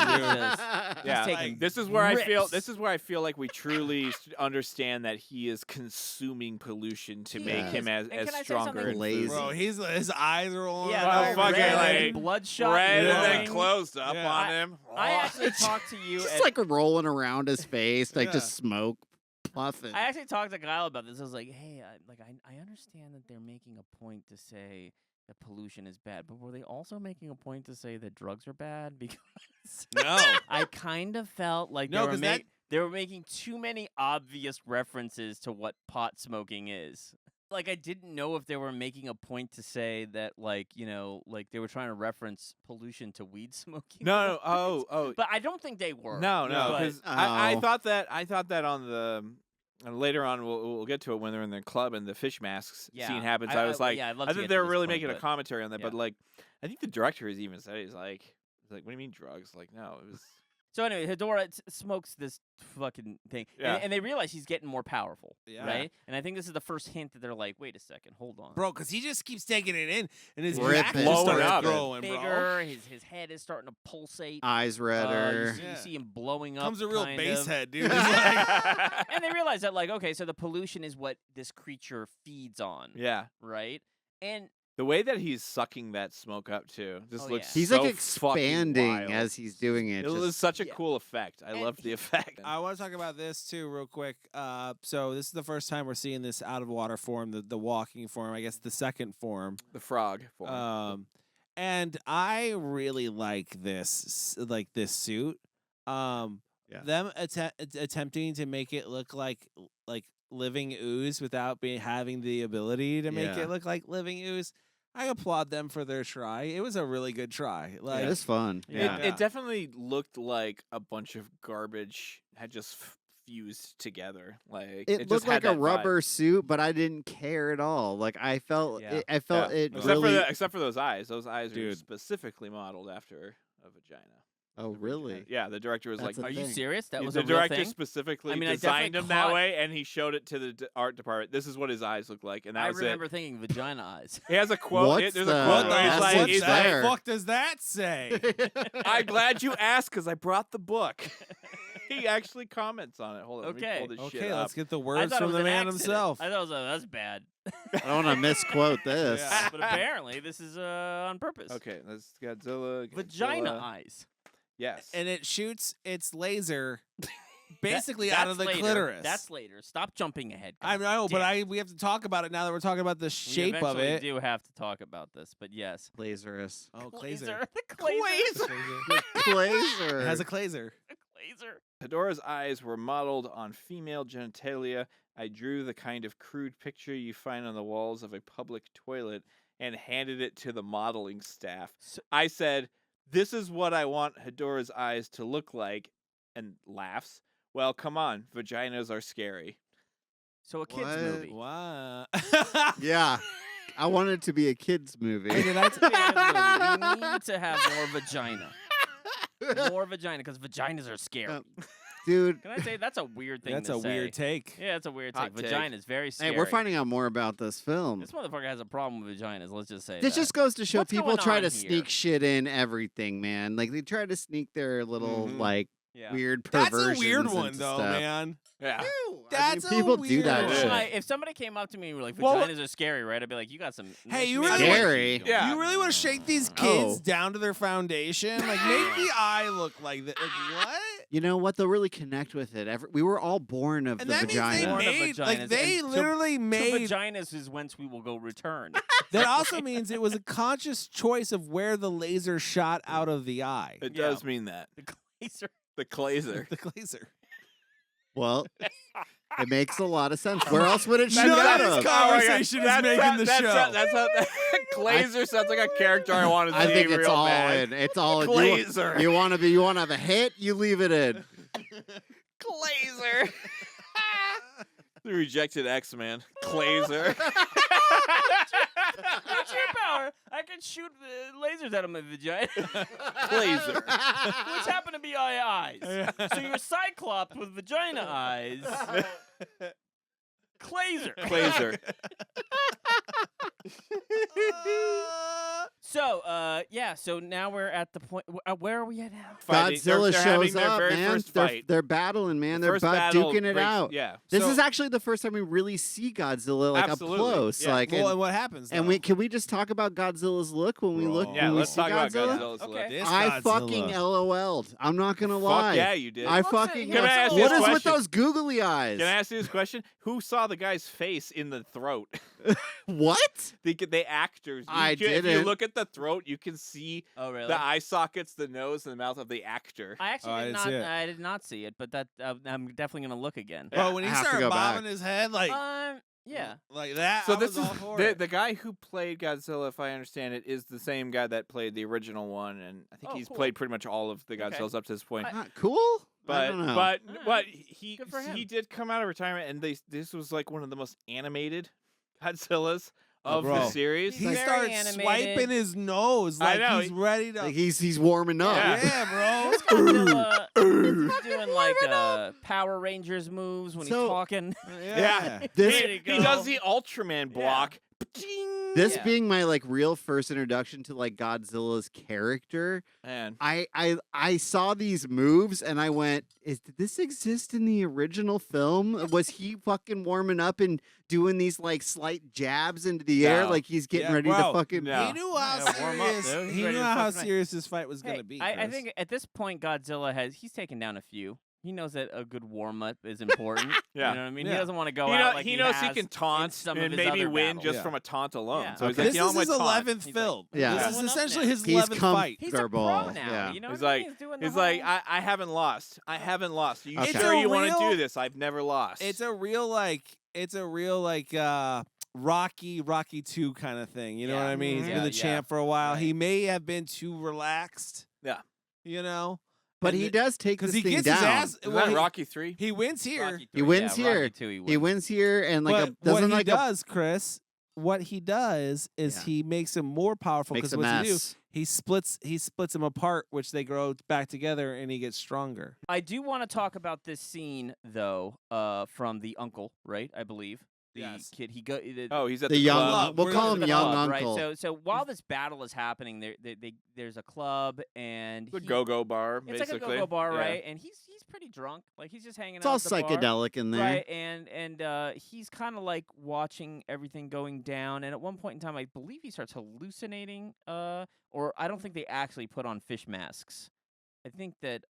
just- Yeah, taking this is where I feel. rips. This is where I feel like we truly understand that he is consuming pollution to He make is. him as And can I say stronger. something? and Lazy. food. Bro, his eyes are rolling. Yeah, Oh, no, fucking red like, and bloodshot. Red and then glowing. closed up Yeah. on him. I actually talked to you. Just at- like rolling around his face, like Yeah. just smoke puffing. I actually talked to Kyle about this. I was like, "Hey, I understand that they're making a point to say that pollution is bad, but were they also making a point to say that drugs are bad?" Because No. I kind of felt like No, 'cause they were making too many obvious references to what pot smoking is. Like, I didn't know if they were making a point to say that, like, you know, like they were trying to reference pollution to weed smoking. No, oh. But I don't think they were. No, But- because I Oh. thought that on the later on we'll get to it when they're in their club and the fish masks Yeah. scene happens. I- I was I- like, yeah, I'd love I to think get they to were this really point, making a but- commentary on that. yeah. But like, I think the director has even said he's like, what do you mean drugs? Like, no, it was. So anyway, Hedorah smokes this fucking thing, Yeah. and they realize he's getting more powerful, Yeah. right? And I think this is the first hint that they're like, wait a second, hold on. Bro, because he just keeps taking it in, and his Ripping. back just Blowing starts up. growing, bro. Bigger, his head is starting to pulsate. Eyes redder. You Yeah. see him blowing up. Comes a real kind bass of. head, dude. He's like, And they realize that, like, okay, so the pollution is what this creature feeds on, Yeah, right? And the way that he's sucking that smoke up too just Oh, looks. yeah. He's so like fucking expanding wild. as he's doing it. It was just- such a Yeah. cool effect. I And loved the effect. I want to talk about this too, real quick. So this is the first time we're seeing this out of water form, the walking form. I guess the second form. The frog form. And I really like this suit. Yeah. Them attempting to make it look like living ooze without having the ability to make Yeah. it look like living ooze. I applaud them for their try. It was a really good try. Like, it was fun. Yeah. It definitely looked like a bunch of garbage had just fused together. Like It just looked had like a that vibe. rubber suit, but I didn't care at all. Like I felt, Yeah. I felt Yeah. it Except really. except for those eyes. Those eyes are Dude. specifically modeled after a vagina. Oh, really? Yeah, the director was That's like, a are you thing. serious? That was the a real director thing? specifically I mean, I designed definitely him that caught- way, and he showed it to the art department. This is what his eyes look like, and that I was remember thinking vagina eyes. it. He has a quote. What's There's the- a quote where he's that's like, what's he's like, there? fuck does that say? I'm glad you asked because I brought the book. He actually comments on it. Hold on, let me Okay. pull this shit Okay, up. let's get the I words thought it from was the an man accident. himself. I thought it was that's bad. I don't want to misquote this. Yeah. But apparently this is on purpose. Okay, that's Godzilla. Vagina Godzilla. eyes. Yes. And it shoots its laser basically out of the later. clitoris. That's later. Stop jumping ahead. I know, Damn. but we have to talk about it now that we're talking about the We shape of eventually it. do have to talk about this, but yes. Lazarus. Oh, Glazer. The Glazer. Glazer. Glazer. It has a Glazer. The Glazer. Hedorah's eyes were modeled on female genitalia. I drew the kind of crude picture you find on the walls of a public toilet and handed it to the modeling staff. I said, "This is what I want Hedorah's eyes to look like," and laughs. "Well, come on, vaginas are scary." So a kids What? movie. Wow. Yeah. I want it to be a kids movie. Okay, that's We need to have more vagina. More vagina, because vaginas are scary. Dude. Can I say that's a weird thing that's to a say? weird take. Yeah, it's a weird Hot take. take. Vagina is very scary. Hey, we're finding out more about this film. This motherfucker has a problem with vaginas. Let's just say This that. just goes to show What's people going try on to here? sneak shit in everything, man. Like they try to sneak their little Mhm. Yeah. weird That's perversions a weird one, into though, stuff. man. Yeah. That's a people do weird that one. shit. Like, if somebody came up to me and were like, Well, vaginas are scary, right? I'd be like, you got some. Hey, you maybe really what Scary. she's doing. Yeah. You really want to shake these Oh. kids down to their foundation? Like, make the eye look like that. Like, what? You know what? They'll really connect with it. We were all born of And the that vagina. means Born they of made, vaginas, like, they and to- literally To made. vaginas is whence we will go return. That also means it was a conscious choice of where the laser shot out of the eye. It Yeah. does mean that. The glazer. The Glazer. The laser. Well, it makes a lot of sense. Where else would it shoot None out of this of? conversation is making the show. That's how Glazer sounds like a character I want to see I think it's real all bad. in. It's all in. Glazer. You want to have a hit? You leave it in. Glazer. The rejected X-Man. Glazer. What's your power? I can shoot lasers out of my vagina. Glazer. Which happen to be my eyes. So you're Cyclops with vagina eyes. Glazer. Glazer. So, yeah. So now we're at the point. Where are we at now? Fighting. Godzilla They're having shows their up, very man. first They're, fight. they're battling, man. The They're first about battle duking it breaks- out. Yeah. This So- is actually the first time we really see Godzilla like Absolutely, up close. yeah. Like, Well, and, and what happens? and though? we can we just talk about Godzilla's look when we look? Bro. Yeah, when we let's see talk about Godzilla? Godzilla's Okay. look. This I fucking Godzilla. LOL'd. I'm not gonna lie. Fuck yeah, you did. I What's fucking. it- Can I ask you what a is with question? those googly eyes? Can I ask you this question? Who saw the guy's face in the throat? What? The actors. I If you didn't. look at the throat, you can see Oh, really? the eye sockets, the nose, and the mouth of the actor. I actually Oh, I did didn't not. see it. I did not see it, but that I'm definitely gonna look again. Bro, when he I have to started go back. bobbing his head like Yeah. that, So I this was is all for the it. the guy who played Godzilla, if I understand it, is the same guy that played the original one, and I think Oh, he's cool. played pretty much all of the Godzillas up to this point. Not cool. I But don't know. but Alright. but he Good for him. he did come out of retirement, and this was like one of the most animated Godzillas of bro. the series. he very starts animated. swiping his nose I like know, he's ready to. Like he's warming up. Yeah. bro. Godzilla he's doing like Power Rangers moves when So- he's talking. Yeah. This- There you he go. does the Ultraman block. This Yeah. being my like real first introduction to like Godzilla's character, Man. I saw these moves and I went, did this exist in the original film? Was he fucking warming up and doing these like slight jabs into the air No. like he's getting Yeah, ready bro. to fucking No. He knew how Yeah, warm up, serious. dude. He's He ready knew to how fucking- serious this fight was Hey, gonna be. I Chris. think at this point Godzilla he's taken down a few. He knows that a good warm up is important. Yeah. You know what I mean? He Yeah. doesn't want to go He, out know, like he knows he has can taunt some of and his maybe other win battles. just Yeah. from a taunt alone. Yeah. So he's Okay. like, This you know, is I'm his gonna taunt. 11th He's like, film. Yeah. This Going is up essentially now. his He's 11th come- fight. He's a pro Garball, now. yeah. You know He's what I like- mean? He's doing the He's like, whole- I haven't lost. I haven't lost. Are you Okay. sure It's a you want to real- do this? I've never lost. It's a real Rocky 2 kind of thing. You know Yeah. what I mean? He's Mhm. been the Yeah, champ for a while. Right. He may have been too relaxed. Yeah. You know? But And he it- does take because this he thing gets down. his ass. Is well, that he, Rocky 3? he wins here. Rocky He 3, wins yeah, here. Rocky 2, He wins here and like but a doesn't what he like does, Chris, what he does is Yeah. he makes him more powerful. makes Because a what he do? mess. He splits him apart, which they grow back together, and he gets stronger. I do want to talk about this scene though, from the uncle, right? I believe the Yes. kid. Oh, he's at The the young, club. we'll We're call gonna him the young club, uncle. right? So while this battle is happening, there's a club and The he- go-go bar, It's basically. like a go-go bar, Yeah. right? And he's pretty drunk, like he's just hanging It's out. all at the bar. psychedelic in there. Right, and he's kind of like watching everything going down, and at one point in time, I believe he starts hallucinating. Or I don't think they actually put on fish masks I think that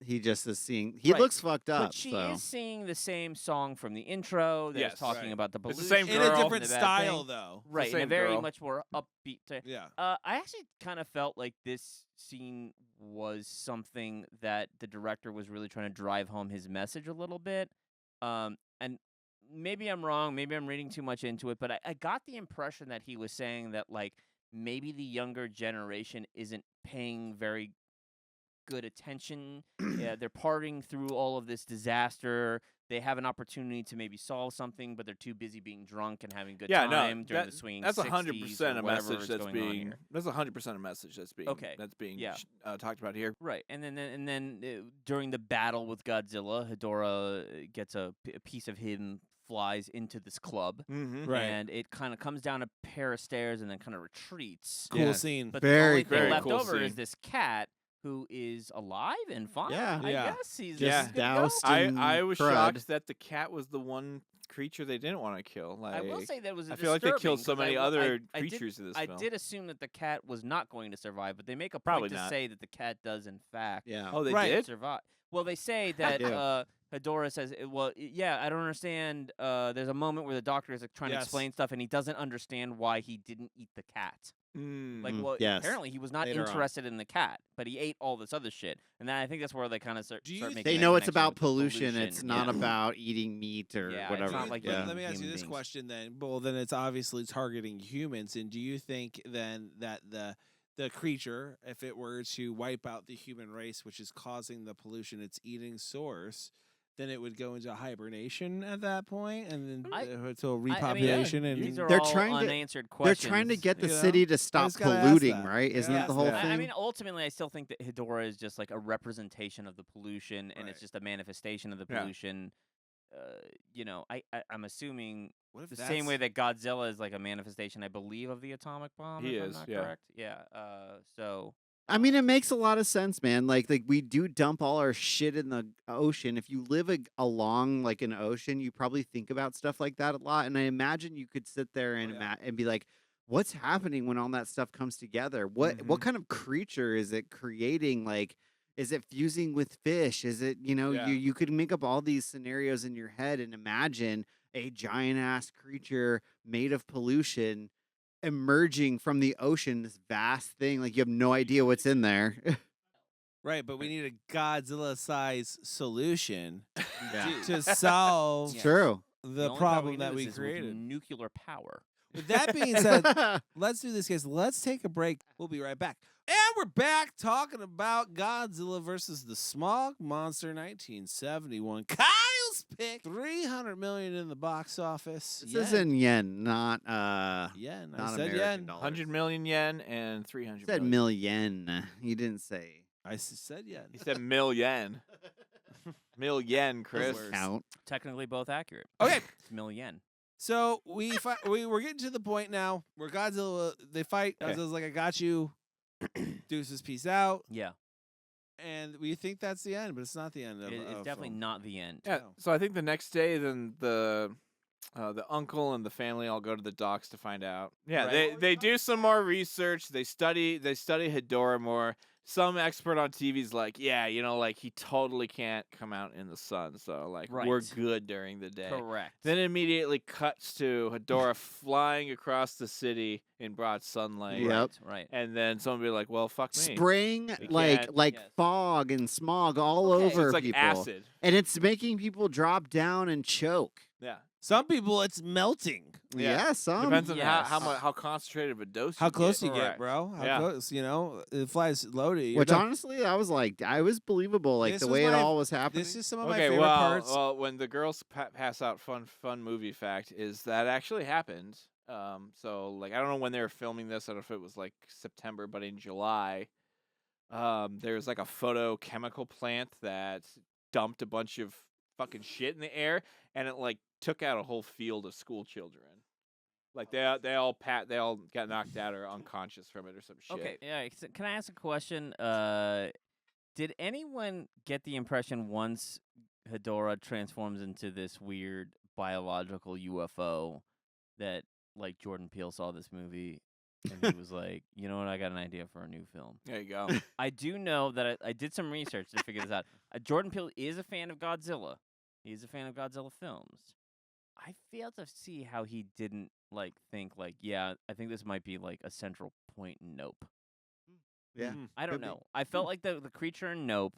He just is seeing. He Right. looks fucked up. but she so. is singing the same song from the intro. That's Yes. talking Right. about the It's pollution. the same In girl. a and different and the bad style, thing. though. Right, in a same very girl. much more upbeat. Yeah. I actually kind of felt like this scene was something that the director was really trying to drive home his message a little bit. And maybe I'm wrong, maybe I'm reading too much into it, but I got the impression that he was saying that, like, maybe the younger generation isn't paying very good attention. Yeah, they're parting through all of this disaster. They have an opportunity to maybe solve something, but they're too busy being drunk and having a good Yeah, time no, during the swinging. that's 60s or a whatever message is that's going on being. here. That's 100% a message that's being. Okay, That's being yeah. talked about here. Right, and then during the battle with Godzilla, Hedorah gets a piece of him flies into this club, Mm-hmm. Right. and it kind of comes down a pair of stairs and then kind of retreats. Cool Yeah. scene. But Very the only cool. thing left Cool over is scene. this cat who is alive and fine. Yeah. I Yeah. guess he's Yeah. he's good to go. Doused I in was crud. shocked that the cat was the one creature they didn't want to kill. Like, I will say that was I feel like they killed so disturbing, 'cause many I other I did- creatures in this I film. did assume that the cat was not going to survive, but they make a Probably point to not. say that the cat does in fact Yeah. Oh, they Right. did. survive. Well, they say that Yeah. Hedorah says, yeah, I don't understand. There's a moment where the doctor is like, trying to Yes. explain stuff, and he doesn't understand why he didn't eat the cat. Like, well, yes. apparently he was not Later on. interested in the cat, but he ate all this other shit. And then I think that's where they kind of start, Do you start think- making They that know it's connection about with the pollution. It's not yeah. about eating meat or Yeah, it's whatever. not like yeah. Let me ask you human this beings. question then. Well, then it's obviously targeting humans. And do you think then that the creature, if it were to wipe out the human race, which is causing the pollution, its eating source, then it would go into hibernation at that point, and then to I mean, repopulation? These are They're all trying to- unanswered They're questions. trying to get the you know? city to stop just gotta ask polluting, that. right? Isn't Yeah. that the whole Yeah. thing? I mean, ultimately, I still think that Hedorah is just like a representation of the pollution, and it's Right. just a manifestation of the Yeah. pollution. I'm assuming What if the same way that Godzilla is like a manifestation, I believe, of the atomic bomb. He if I'm is, not yeah. correct. Yeah. So I mean, it makes a lot of sense, man. Like we do dump all our shit in the ocean. If you live along like an ocean, you probably think about stuff like that a lot. And I imagine you could sit there and yeah. and be like, "What's happening when all that stuff comes together? What kind of creature is it creating? Like, is it fusing with fish? Is it Yeah. you could make up all these scenarios in your head and imagine a giant ass creature made of pollution emerging from the ocean, this vast thing. Like you have no idea what's in there. Right, but we need a Godzilla-size solution Yeah. to solve It's Yes. true. the only power we problem can that do we this is with created. nuclear power. With that being said, let's do this, guys. Let's take a break. We'll be right back. And we're back talking about Godzilla versus the Smog Monster 1971. Kyle's pick. $300 million in the box office. This is in yen, not yen. not I said American yen. dollars. 100 million yen and 300 You said million. million. You didn't say I said yen. He said million. Million, Chris. worse. count. Technically, both accurate. Okay. It's million. So we're getting to the point now where Godzilla, they fight. Okay. Godzilla's like, I got you. Deuces, peace out. Yeah, And we think that's the end, but it's not the end of it's of definitely film. not the end. Yeah. No. So I think the next day, then the uncle and the family all go to the docks to find out. Yeah, Right. they do some more research. They study Hedorah more. Some expert on TV's like, yeah, like he totally can't come out in the sun, so like we're Right. good during the day. Correct. Then it immediately cuts to Hedorah flying across the city in broad sunlight. Yep. Right. And then someone be like, well, fuck me. Spraying We like can't- like Yes. fog and smog all Okay. over It's like people. acid. And it's making people drop down and choke. Yeah. Some people, it's melting. Yeah. some. Depends on Yes. how concentrated of a dose How you close get. you get, Correct. bro? How Yeah. close? It flies low to you. Which But honestly, I was like, I was believable, like This the was way it my- all was happening. this is some of my Okay, favorite well, parts. well, when the girls pass out, fun movie fact is that actually happened. So like I don't know when they were filming this. I don't know if it was like September, but in July, there's like a photochemical plant that dumped a bunch of fucking shit in the air, and it like took out a whole field of school children. Like they all got knocked out or unconscious from it or some shit. Okay. Yeah. Can I ask a question? Did anyone get the impression once Hedorah transforms into this weird biological UFO that like Jordan Peele saw this movie and he was like, you know what, I got an idea for a new film. There you go. I do know that I did some research to figure this out. Jordan Peele is a fan of Godzilla. He's a fan of Godzilla films. I fail to see how he didn't think yeah, I think this might be like a central point in Nope. Yeah. I don't Could be. know. I felt like the creature in Nope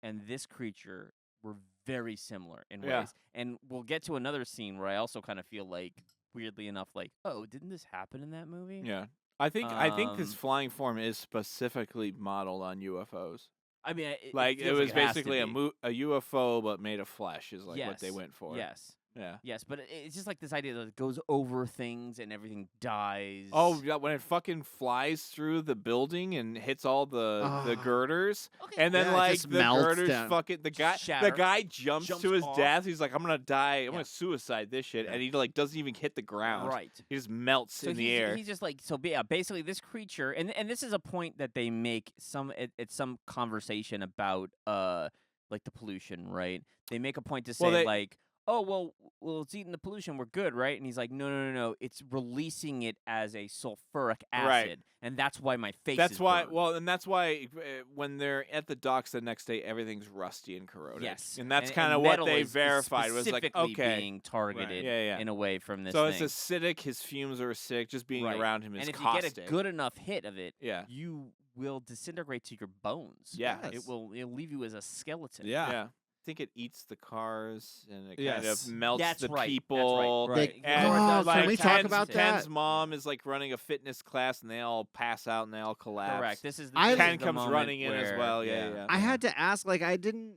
and this creature were very similar in Yeah. ways. And we'll get to another scene where I also kind of feel like, weirdly enough, like, oh, didn't this happen in that movie? Yeah. I think this flying form is specifically modeled on UFOs. I mean, It feels was it has to basically be. a UFO but made of flesh is what they Yes. went for. Yes. Yeah. Yes, but it's just like this idea that it goes over things and everything dies. Oh, yeah, when it fucking flies through the building and hits all the girders, okay. and then Yeah, it like just the melts girders down. fucking the Shatter. guy jumps to his off. death. He's like, I'm gonna die. I'm Yeah. gonna suicide this shit, Yeah. and he like doesn't even hit the ground. Right. He just melts So in the he's, air. he's just like, yeah, basically this creature, and this is a point that they make at some conversation about like the pollution, right? They make a point to say Well, they- like, oh, well, it's eating the pollution, we're good, right? And he's like, no, it's releasing it as a sulfuric acid, Right. and that's why my face That's is why. burned. Well, and that's why when they're at the docks the next day, everything's rusty and corroded. Yes, and that's and kind of what metal they is verified was like, specifically okay, being targeted yeah. in a way from this So thing. it's acidic. His fumes are acidic. Just being Right. around him is and if caustic. you get a good enough hit of it, Yeah. you will disintegrate to your bones. Yeah. It'll leave you as a skeleton. Yeah. I think it eats the cars and it kind Yes. of melts That's the right. people. Right. They- And Oh, like can we talk Ken's, about Ken's that? mom is like running a fitness class and they all pass out and they all collapse. Correct. This is the, I- this is Ken the comes moment running in as where- well. Yeah. I had to ask, like, I didn't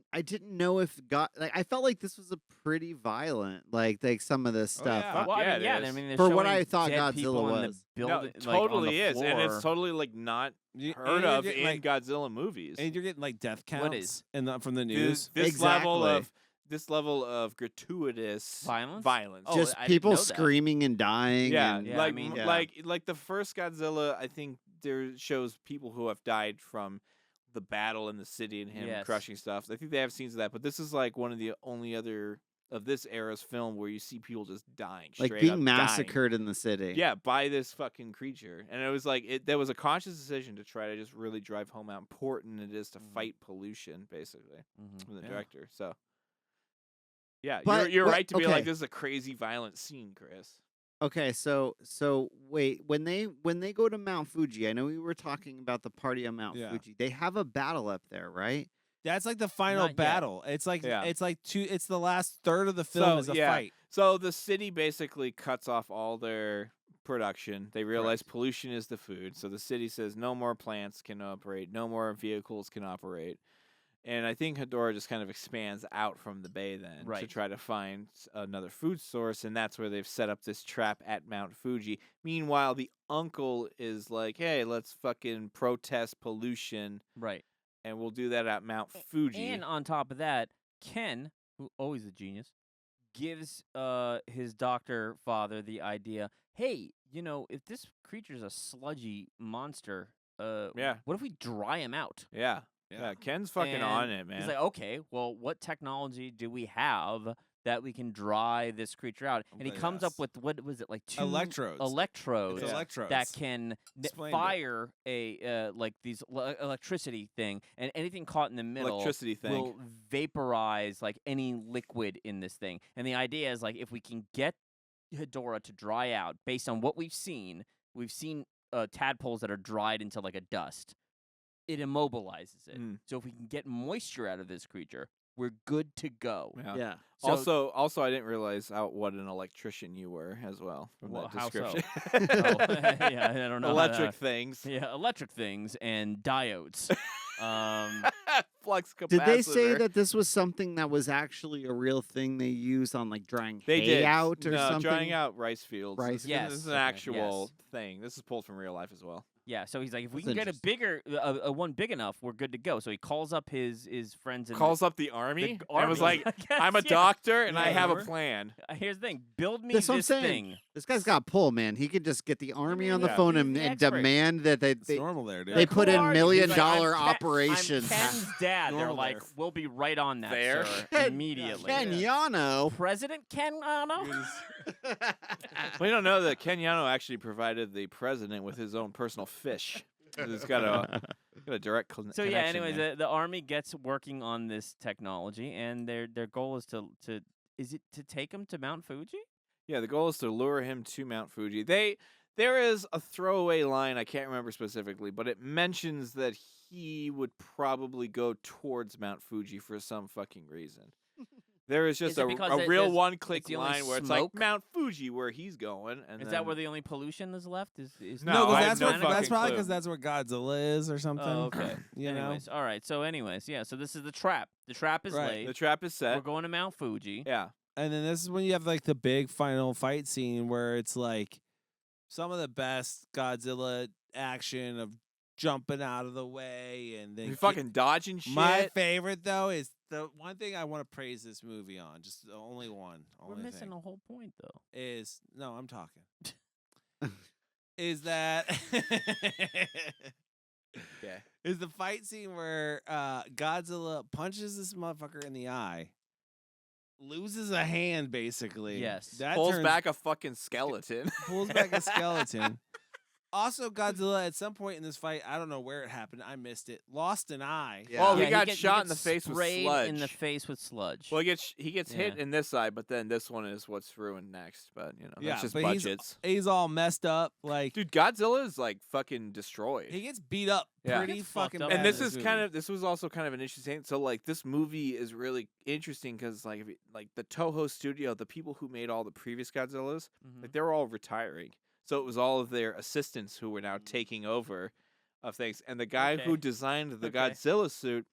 know if I felt like this was a pretty violent, like some of this stuff. yeah. Fuck Well, yeah, I it mean, yeah. is. I mean, they're For what showing I thought dead people Godzilla in the was. No, building, it like, on totally the is, and it's floor. totally like not You- heard and you're of getting, in like, Godzilla movies. and you're getting like death What counts is? from the This, news. this level Exactly. of gratuitous Violence? Oh, Just I didn't people know that. screaming and dying. Yeah, and, Yeah, I like mean- Yeah. like the first Godzilla, I think there shows people who have died from the battle in the city and him Yes. crushing stuff. I think they have scenes of that, but this is like one of the only other of this era's film where you see people just dying, like straight being up dying. massacred in the city. Yeah, by this fucking creature, and it was like there was a conscious decision to try to just really drive home how important it is to fight pollution, basically, Mhm. from the Yeah. director. So. Yeah, But you're what- right to be okay. like, this is a crazy violent scene, Chris. Okay, so wait, when they go to Mount Fuji, I know we were talking about the party on Mount Yeah. Fuji. They have a battle up there, right? That's like the final Not yet. battle. It's like Yeah. it's the last third of the film is a fight. So the city basically cuts off all their production. They realize pollution is the food. So the city says no more plants can operate, no more vehicles can operate. And I think Hedorah just kind of expands out from the bay then to Right. try to find another food source. And that's where they've set up this trap at Mount Fuji. Meanwhile, the uncle is like, hey, let's fucking protest pollution. Right. And we'll do that at Mount Fuji. And on top of that, Ken, who always a genius, gives his doctor father the idea, hey, if this creature's a sludgy monster, Yeah. what if we dry him out? Yeah. Ken's fucking on it, man. He's like, okay, well, what technology do we have that we can dry this creature out? And he comes up Yes. with, what was it, like 2 Electrodes. electrodes It's Yeah. electrodes. that can Explained it. fire a like these electricity thing, and anything caught in the middle Electricity thing. will vaporize like any liquid in this thing. And the idea is like if we can get Hedorah to dry out based on what we've seen tadpoles that are dried into like a dust. It immobilizes it. Mm. So if we can get moisture out of this creature, we're good to go. Yeah. So, Also, I didn't realize what an electrician you were as well from Well, that how so? description. Oh, yeah, I don't know. how Electric that- things. Yeah, electric things and diodes. Flux capacitor. Did they say that this was something that was actually a real thing they use on like drying they hay did out or no, something? drying out rice fields. Rice This Yes. is an Okay. actual Yes. thing. This is pulled from real life as well. Yeah, so he's like, if we That's can get a bigger, a one big enough, we're good to go. So he calls up his friends and Calls up the army and was army, like, I guess, I'm a yeah. doctor and I Yeah, have a remember? plan. Here's the thing: build me That's what I'm this saying. thing. This guy's got pull, man. He could just get the army on the Yeah. phone He's and, the and expert. demand that It's they normal there, dude. they Like, put who in are you? million He's like, dollar I'm operations. I'm Ken's dad. They're Normal like, there. we'll be right on that, There. sir, Ken- immediately. Ken Yano. President Ken Yano? We don't know that Ken Yano actually provided the president with his own personal fish. He's got a direct So connection yeah, anyways, there. the army gets working on this technology, and their goal is to take him to Mount Fuji? Yeah, the goal is to lure him to Mount Fuji. There is a throwaway line, I can't remember specifically, but it mentions that he would probably go towards Mount Fuji for some fucking reason. There is just it a because real there's- one-click it's the only line where it's like smoke? Mount Fuji where he's going. And Is then, that where the only pollution is left? Is No, No, I because have no that's fucking probably clue. because that's where Godzilla is or something. Oh, okay. You know? anyways, all right. So anyways, yeah. So this is the trap. The trap is Right. laid. the trap is set? We're going to Mount Fuji. Yeah. And then this is when you have like the big final fight scene where it's like some of the best Godzilla action of jumping out of the way and then You're fucking dodging shit. My favorite though is the one thing I want to praise this movie on, just the only one. We're Only missing thing the whole point, though. is no, I'm talking. Is that Okay. is the fight scene where Godzilla punches this motherfucker in the eye, loses a hand basically. Yes. that Pulls turns- back a fucking skeleton. pulls back a skeleton. Also, Godzilla at some point in this fight, I don't know where it happened. I missed it. Lost an eye. Yeah. Well, Yeah, he got gets- shot in gets the face with sprayed sludge. in the face with sludge. Well, he gets hit Yeah. in this eye, but then this one is what's ruined next. But you know, Yeah, that's just but budgets. he's all messed up. Like Dude, Godzilla is like fucking destroyed. he gets beat up Yeah. pretty He gets fucked fucking up. bad. And in this is this was also kind of an interesting. So like this movie is really interesting because like like the Toho studio, the people who made all the previous Godzillas, Mhm. like they were all retiring. So it was all of their assistants who were now taking over of things. And the guy who Okay. designed the Okay. Godzilla suit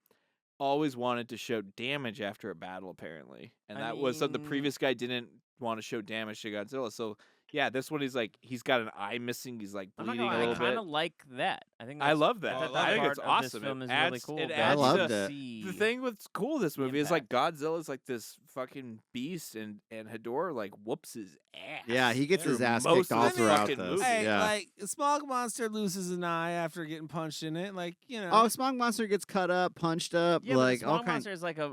always wanted to show damage after a battle, apparently. And I that was so the mean- previous guy didn't want to show damage to Godzilla. So yeah, this one he's like he's got an eye missing. He's like I'm not bleeding gonna a lie, I little kind bit. of like that. I think I that's, love that. Oh, I love I think that it's part of this awesome. film It is adds, really cool. It that adds I loved to- it. see The thing what's cool with this the movie is like impact. Godzilla's like this fucking beast, and Hedorah like whoops his ass. Yeah, he gets through his ass most kicked of all this throughout fucking this. movie. Hey, Yeah. like Smog Monster loses an eye after getting punched in it. Like you know. Oh, Smog Monster gets cut up, punched up, Yeah, like but the all smog kinds. monster is like a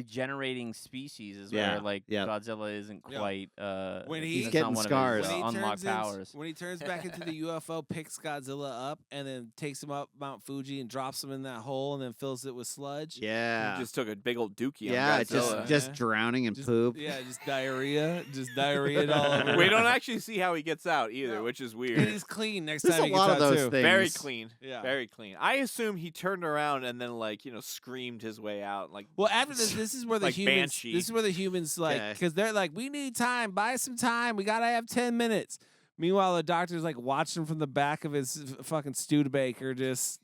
regenerating species, is Yeah, where like yeah. Godzilla isn't Yeah. quite. When that's he's not getting one of his, scars. when he unlocked powers. when he turns back into the UFO, picks Godzilla up and then takes him up Mount Fuji and drops him in that hole and then fills it with sludge. Yeah, He just took a big old dookie yeah, on it's Godzilla. just Yeah. drowning in Just- poop. Yeah, just diarrhea, just diarrhea all over. We don't actually see how he gets out either, No. which is And weird. he's clean next There's time a he gets lot of out those too. things. Very clean. Yeah. Very clean. I assume he turned around and then like, screamed his way out. Like Well, after this is where the Like humans. Banshee. This is where the humans like Okay. because they're like, we need time. Buy some time. We gotta have 10 minutes. Meanwhile, the doctor's like watching from the back of his fucking Studebaker, just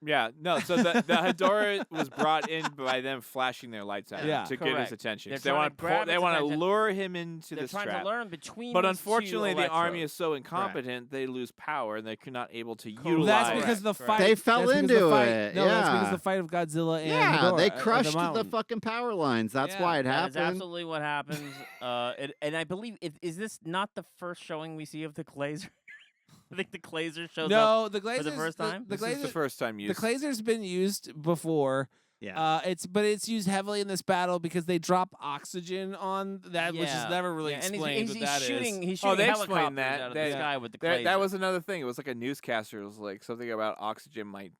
Yeah, no. So the Hedorah was brought in by them flashing their lights at him Yeah. to get his Correct. attention. They're They trying want to grab they his want to attention. lure him into They're this trying trap. to learn between. But these two unfortunately, the army electrodes. is so incompetent they lose power and they're not able to Correct. utilize. that's because the Correct. fight. They fell that's because into the fight, it, No, that's because yeah. the fight of Godzilla and Yeah, Hedorah they at crushed the mountain. fucking power lines. That's Yeah, why it That is happened. absolutely what happens. And I believe is this not the first showing we see of the Glazer? I think the Glazer shows up. No, the Glazers the first time? The, This is the Glazer, first time the used. Glazer's been used before. Yeah, But it's used heavily in this battle because they drop oxygen on that, which is Yeah. never really Yeah, and explained he's what that is. shooting. He's Oh, shooting they explained helicopters that. out of They- the sky with the That Glazer. was another thing. It was like a newscaster was like something about oxygen might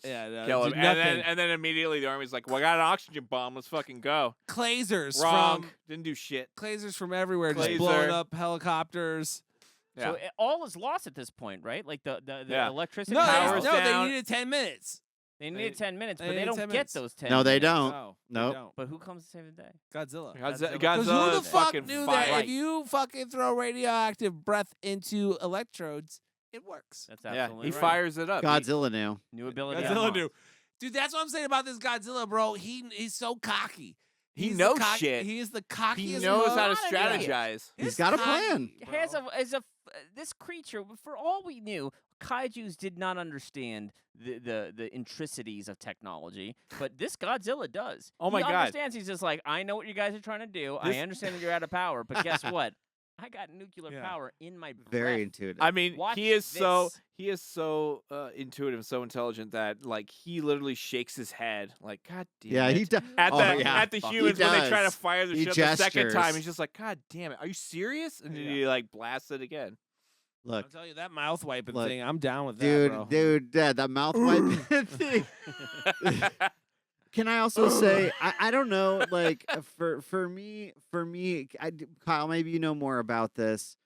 Yeah, no, kill him, did and nothing. then immediately the army's like, "Well, I got an oxygen bomb. Let's fucking go." Glazers Wrong. from Didn't do shit. Glazers from everywhere, just Glazer. blowing up helicopters. Yeah. So all is lost at this point, right? Like the Yeah. electricity. No, Power's they down. needed 10 minutes. They needed 10 minutes, they but they needed don't 10 get minutes. those 10. No, they minutes. don't. No, Nope. they don't. But who comes to save the day? Godzilla. Godzilla. Because Godzilla who the is fuck fucking knew fire. that if you fucking throw radioactive breath into electrodes, it works? That's Yeah, absolutely he right. fires it up. He- Godzilla knew. New ability. Godzilla unlocked. knew. Dude, that's what I'm saying about this Godzilla, bro. He's so cocky. He He's knows the shit. He is the cockiest. He knows how to Not an idiot. strategize. He's got a plan. He has this creature, for all we knew, kaijus did not understand the intricacies of technology, but this Godzilla does. Oh my he God. understands. He's just like, I know what you guys are trying to do. I understand that you're out of power, but guess what? I got nuclear power in my breath. Very intuitive. I mean, Watch he is so intuitive, so intelligent that like he literally shakes his head like, God damn yeah, it. he does. At the humans when they try to does. fire the He ship the second time, gestures. he's just like, God damn it, are you serious? And then he like blasts it again. Look, I'll tell you that mouth wiping Look, thing. I'm down with that, bro. dude, that mouth wipe thing. Can I also say I don't know, like for me, Kyle, maybe you know more about this.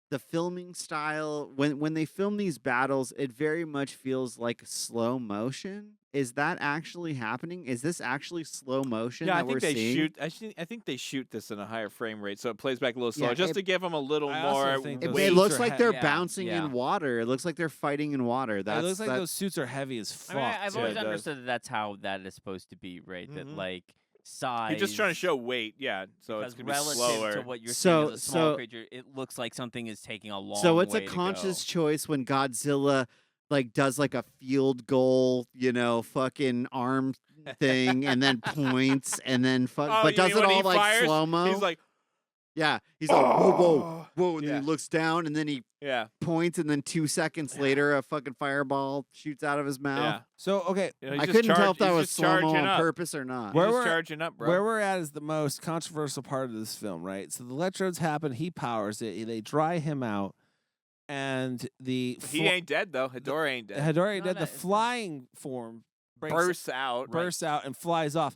The filming style when they film these battles, it very much feels like slow motion. Is that actually happening? Is this actually slow motion Yeah, that I think we're they seeing? shoot. I think they shoot this in a higher frame rate, so it plays back a little slower, Yeah, just to give them a little I also more think It, those weight. it suits looks are like he- they're yeah, bouncing yeah. in water. It looks like they're fighting in water. It That's looks like that- those suits are heavy as fuck. I mean, I've Yeah, always it does. understood that that's how that is supposed to be, right? That Mhm. like size. He's just trying to show weight, yeah. So it's Because gonna be relative slower. to what you're So- seeing as a small so- creature, it looks like something is taking a long. So it's way a to conscious go. choice when Godzilla like does like a field goal, fucking arm thing, and then points, and then Oh, but you does mean it when all he like fires, slow mo. He's like, yeah, he's like whoa, "Oh." whoa, and Yeah. then he looks down, and then he Yeah, points, and then 2 seconds later, a fucking fireball shoots out of his mouth. yeah. So okay, You know, he's I just couldn't tell if that he's was just slow mo charging on up. purpose or not. Where He's just we're- charging up, bro. where we're at is the most controversial part of this film, right? So the electrodes happen. He powers it. They dry him out, and the He ain't dead though. Hedorah ain't dead. Hedorah No, did no, the it's not. flying form Bursts out. bursts out and flies off.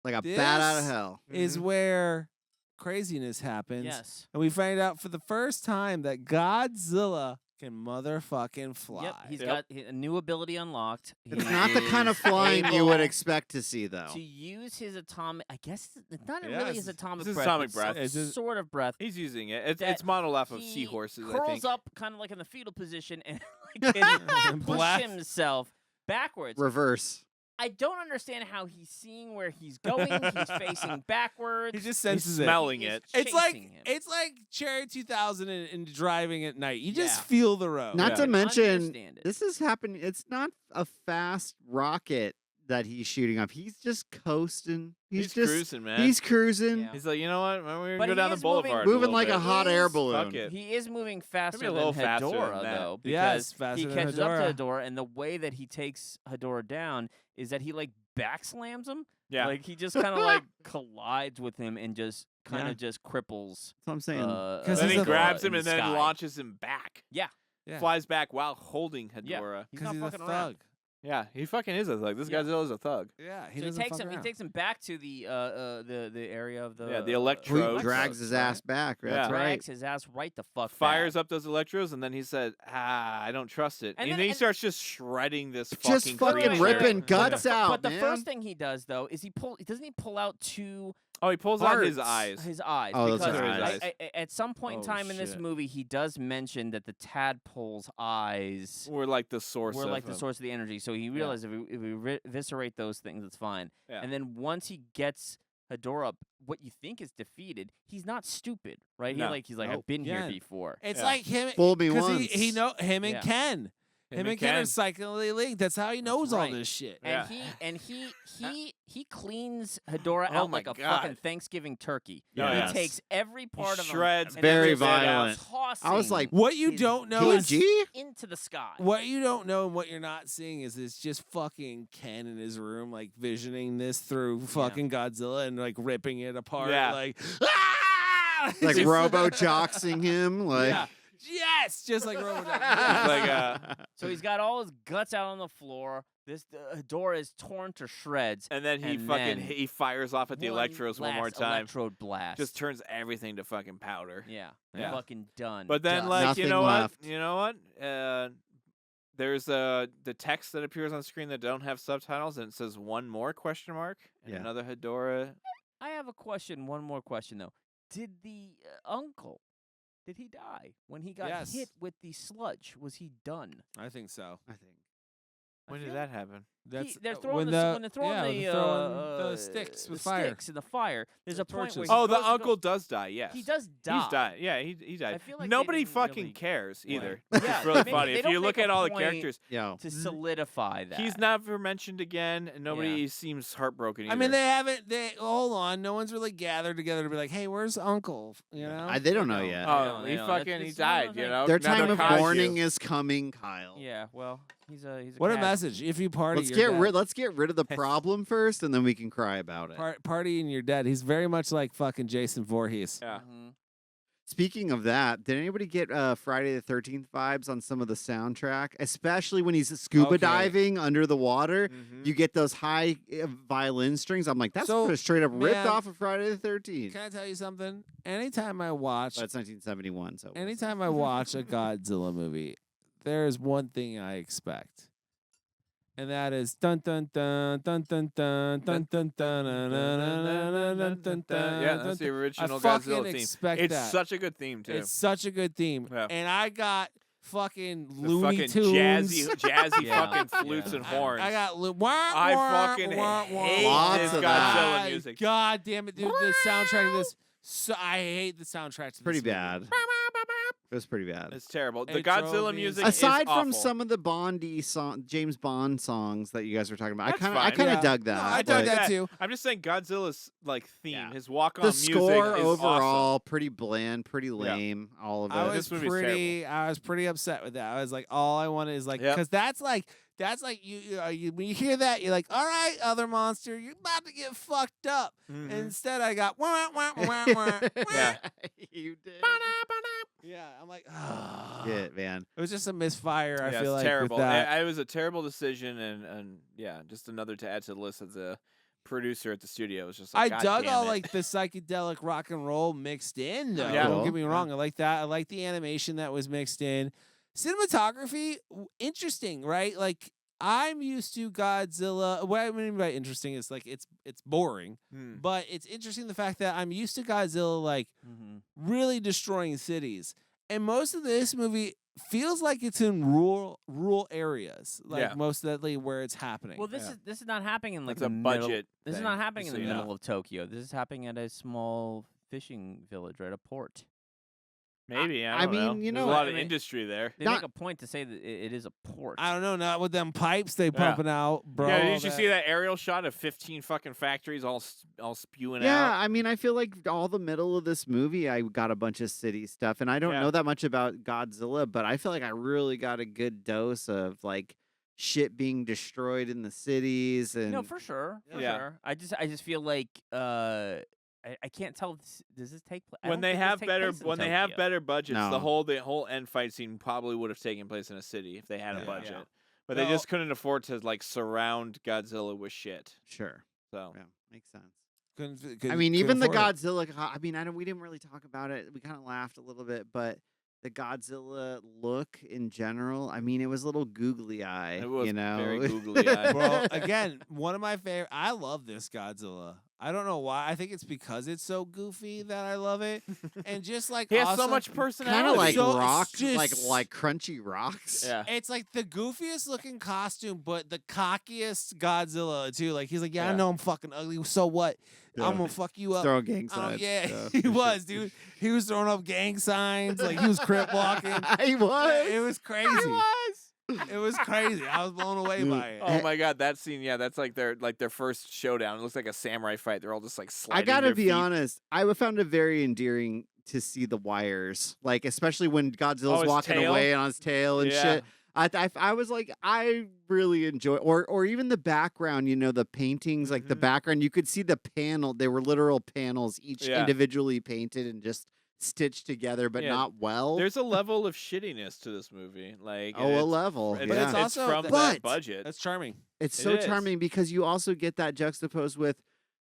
Like a bat out of This hell. Is Mhm. where craziness happens. Yes. And we find out for the first time that Godzilla can motherfucking fly. Yep. He's Yep. got a new ability unlocked. It's He not the kind of is flying you would able expect to see, though. to use his atomic. I guess it's not Yeah, really his it's- atomic it's his breath. atomic it's breath. some It's his- sort of breath. He's using it. It's that modeled off of he seahorses, I curls think. up kind of like in the fetal position and like, can push Blast. himself backwards. Reverse. I don't understand how he's seeing where he's going. He's facing backwards. He just He's senses it. smelling He is it. It's like chasing him. it's like Cherry 2000 and driving at night. You just Yeah. feel the road. Not Yeah. to I can mention, understand it. this is happening. It's not a fast rocket that he's shooting up. He's just coasting. He's just cruising, man. He's cruising, Yeah. He's like, you know what? We're But gonna go he down the is moving- boulevard. moving a like a little bit. hot air He is- balloon. Fuck it. He is moving faster a little than faster Hedorah, than that. though, Yes, because faster he than catches up Hedorah. to Hedorah, and the way that he takes Hedorah down is that he like backslams him. Yeah. Like he just kind of like collides with him and just kind of Yeah. just cripples. That's what I'm saying. 'Cause then he's he a- grabs in him the and then sky. launches him back. Yeah. Yeah. Flies back while holding Yeah. Hedorah. He's Because not he's a fucking around. thug. Yeah, he fucking is a thug. This Yeah. Godzilla's a thug. Yeah, So he doesn't takes fuck him. He around. takes him back to the area of the Yeah, the He electrodes. drags his ass back. Yeah. That's right. Drags his ass right the fuck Fires back. up those electrodes, and then he said, I don't trust it. And And, then- then he and- starts just shredding this Just fucking fucking creature. ripping But guts but out, the man. first thing he does though is doesn't he pull out two Oh, he pulls out his Parts. eyes. his eyes Oh, those because are his eyes. at some point in Oh, time in this shit. movie he does mention that the tadpole's eyes Were like the source were of like the him. source of the energy. So he realized if we eviscerate those things, it's fine. Yeah. And then once he gets Hedorah, what you think is defeated, he's not stupid, right? No. He's like, Nope. I've been Yeah. here before. It's Yeah. like him. Fool me 'cause once. He know him and Yeah. Ken. Him and Ken are psychically linked. That's how he knows all right. this shit. Yeah. And he cleans Hedorah Oh out my like a God. fucking Thanksgiving turkey. Oh, He yes. takes every part of him shreds and Very just violent. tossing I was like, What you his don't know is PG? into the sky. what you don't know and what you're not seeing is it's just fucking Ken in his room, like visioning this through fucking Godzilla and like ripping it apart. Yeah. Like, ah! Like Just- robo joxing him. Like, Yeah. Yes, just like Robot. Like, So he's got all his guts out on the floor. This Hedorah is torn to shreds. and then he And fucking then he fires off at the electrodes one more last time. Electrode blast. Just turns everything to fucking powder. yeah, Yeah. fucking done. But then, Done. like, Nothing you know left. what? You know what? There's the text that appears on screen that don't have subtitles, and it says one more question mark and Yeah. another Hedorah. I have a question. One more question though. Did the uncle? Did he die when he got Yes. hit with the sludge? Was he done? I think so. I think. When did that happen? They're throwing when when they're throwing they're throwing the sticks with fire. sticks in the fire. There's The a point where torches. he Oh, goes the to go- uncle does die. Yes, He does die. He's died. Yeah, he died. I feel like they Nobody didn't fucking really cares either. Yeah, It's really they funny. If don't you look make at a all the point characters, Yo. to solidify that. he's never mentioned again, and nobody seems heartbroken either. I mean, they haven't. Hold on. No one's really gathered together to be like, "Hey, where's Uncle?" You know. They don't know yet. Oh, They he don't. fucking It's he one of died. those You things. know, Their Now time they're of kaiju. mourning is coming, Kyle. Yeah, well, he's a What a casual. message! If you party, Let's you're get dead. rid. Let's get rid of the problem first, and then we can cry about it. Party and you're dead. He's very much like fucking Jason Voorhees. Yeah. Mhm. Speaking of that, did anybody get Friday the 13th vibes on some of the soundtrack? Especially when he's scuba Okay. diving under the water. Mhm. You get those high violin strings. I'm like, that's So, straight up ripped man, off of Friday the 13th. Can I tell you something? Anytime I watch, That's 1971. So anytime I watch a Godzilla movie, there is one thing I expect, and that is dun dun dun dun dun dun dun dun dun dun dun dun dun dun. Yeah, that's the original I fucking Godzilla theme. expect It's that. such a good theme too. It's such a good theme, Yeah. and I got fucking The Looney fucking Tunes. jazzy Yeah. fucking flutes Yeah. and horns. I got I fucking hate Lots this of Godzilla that. music. God damn it, dude! The soundtrack of this. So I hate the soundtrack. To pretty this movie. bad. It was pretty bad. It's terrible. The It drove Godzilla me music insane. Aside is from awful. some of the Bondy James Bond songs that you guys were talking about, That's I fine. kind of Yeah. dug that. No, I dug but that too. I'm just saying Godzilla's like theme, Yeah. his walk on The music score is overall pretty bland, pretty lame. All of it. I This was movie's I was pretty upset with that. I was like, all I wanted is like, Yep. because that's like you when you hear that, you're like, all right, other monster, you're about to get fucked up. Mhm. Instead, I got wah, wah, wah, wah, wah. Yeah. You did. Yeah, I'm like, ah. Shit, man. It was just a misfire. I Yeah, feel it's like terrible. with that. It was a terrible decision, and yeah, just another to add to the list as a producer at the studio. It was just like, I God dug damn all it. like the psychedelic rock and roll mixed in though. Yeah. Don't Cool. get me wrong. I like that. I like the animation that was mixed in. Cinematography, interesting, right? Like I'm used to Godzilla. What I mean by interesting is like it's boring, Hmm. but it's interesting the fact that I'm used to Godzilla like Mhm. really destroying cities. And most of this movie feels like it's in rural areas, like Yeah. mostly where it's happening. Well, this is not happening in like It's the a middle. budget This is thing, not happening in just the so you know. middle of Tokyo. This is happening at a small fishing village, right? A port. Maybe I I don't know. mean, you There's know, a lot I of mean, industry there. They Not- make a point to say that it is a port. I don't know, not with them pipes they pumping out, bro. Yeah, did you see that aerial shot of 15 fucking factories all spewing Yeah, out? I mean, I feel like all the middle of this movie, I got a bunch of city stuff, and I don't Yeah. know that much about Godzilla, but I feel like I really got a good dose of like shit being destroyed in the cities, and No, for sure. For Yeah. sure. I just feel like I can't tell. Does this take place? When they have better budgets, No. the whole end fight scene probably would have taken place in a city if they had a Yeah. budget. Yeah. But No. they just couldn't afford to like surround Godzilla with shit. sure, So yeah, makes sense. Couldn't- I mean, couldn't even the afford it. Godzilla. I mean, we didn't really talk about it. We kind of laughed a little bit, but the Godzilla look in general. I mean, it was a little googly eye. It was you know, very googly eye. Well, again, one of my favorite. I love this Godzilla. I don't know why. I think it's because it's so goofy that I love it, and just like he has so awesome- much kind personality. of like So- rock, just- like crunchy rocks. yeah. It's like the goofiest looking costume, but the cockiest Godzilla too. Like he's like, yeah, I Yeah. know I'm fucking ugly. So what? Yeah. I'm gonna fuck you up. Throwing gang Oh signs. yeah, so, he for was, sure. dude. He was throwing up gang signs. Like he was crip walking. He was. It was crazy. It was crazy. I was blown away by it. Oh my god, that scene! Yeah, that's like their first showdown. It looks like a samurai fight. They're all just like I sliding. gotta their be feet. honest. I found it very endearing to see the wires, like especially when Godzilla's his walking tail? away on his tail and Yeah. shit. I was like, I really enjoy, or even the background. You know, the paintings, like the Mhm. background. You could see the panel. They were literal panels, each Yeah. individually painted and just stitched together, but Yeah. not well. There's a level of shittiness to this movie. Like, oh, and a it's- level. It's, But yeah. it's it's also from the- that But- budget. That's charming. It's It so is. charming because you also get that juxtaposed with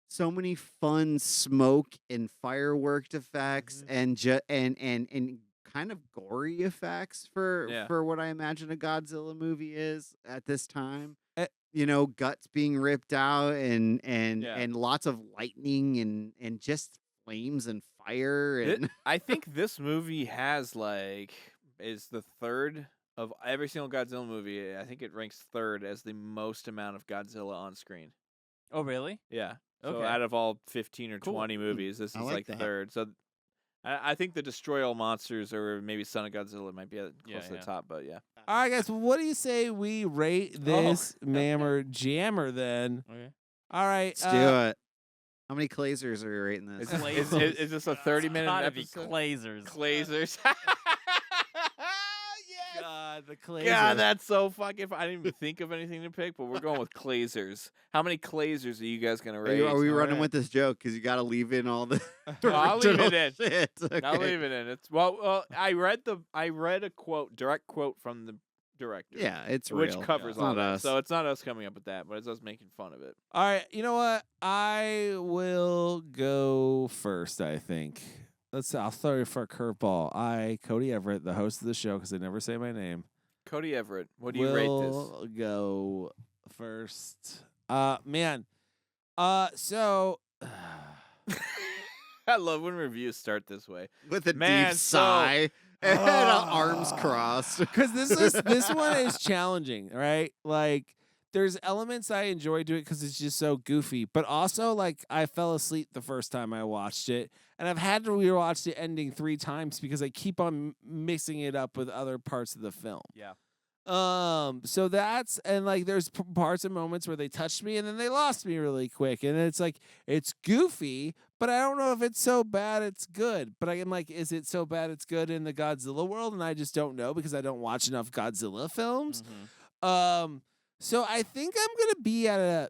so many fun smoke and firework effects Mhm. and kind of gory effects for Yeah. what I imagine a Godzilla movie is at this time. Eh. You know, guts being ripped out and Yeah. lots of lightning and just flames and fire and I think this movie has is the third of every single Godzilla movie, I think it ranks third as the most amount of Godzilla on screen. Oh, really? Yeah. So Okay. out of all 15 or Cool. 20 movies, this I is like like that. third. So I think the Destroy All Monsters or maybe Son of Godzilla might be close to the top, but yeah. All right, guys. What do you say we rate this mammer jammer then? Okay. All right. Let's do it. How many Clazers are you rating this? Is this a 30-minute Gotta be episode? Clazers. Clazers. Yes. God, the Clazers. God, that's so fucking I didn't even think of anything to pick, but we're going with Clazers. How many Clazers are you guys going to rate? Are we running right. with this joke? Because you got to leave in all the I'll leave it original in. shit. Okay. I'll leave it in. It's I read a direct quote from the director. Yeah, it's which real. covers It's all not that. us. So it's not us coming up with that, but it's us making fun of it. All right. You know what? I will go first, I think. I'll throw you for a curveball. Cody Everett, the host of the show, because they never say my name. Cody Everett, what do you rate this? Will go first. Man. So I love when reviews start this way. With a Man, deep so- sigh and arms crossed. because this one is challenging, right? Like, there's elements I enjoy doing because it's just so goofy, but also like I fell asleep the first time I watched it, and I've had to rewatch the ending 3 times because I keep on mixing it up with other parts of the film. Yeah. So that's and like there's parts and moments where they touched me and then they lost me really quick, and it's like it's goofy, but I don't know if it's so bad it's good. But I'm like, is it so bad it's good in the Godzilla world? And I just don't know because I don't watch enough Godzilla films. So I think I'm gonna be at a.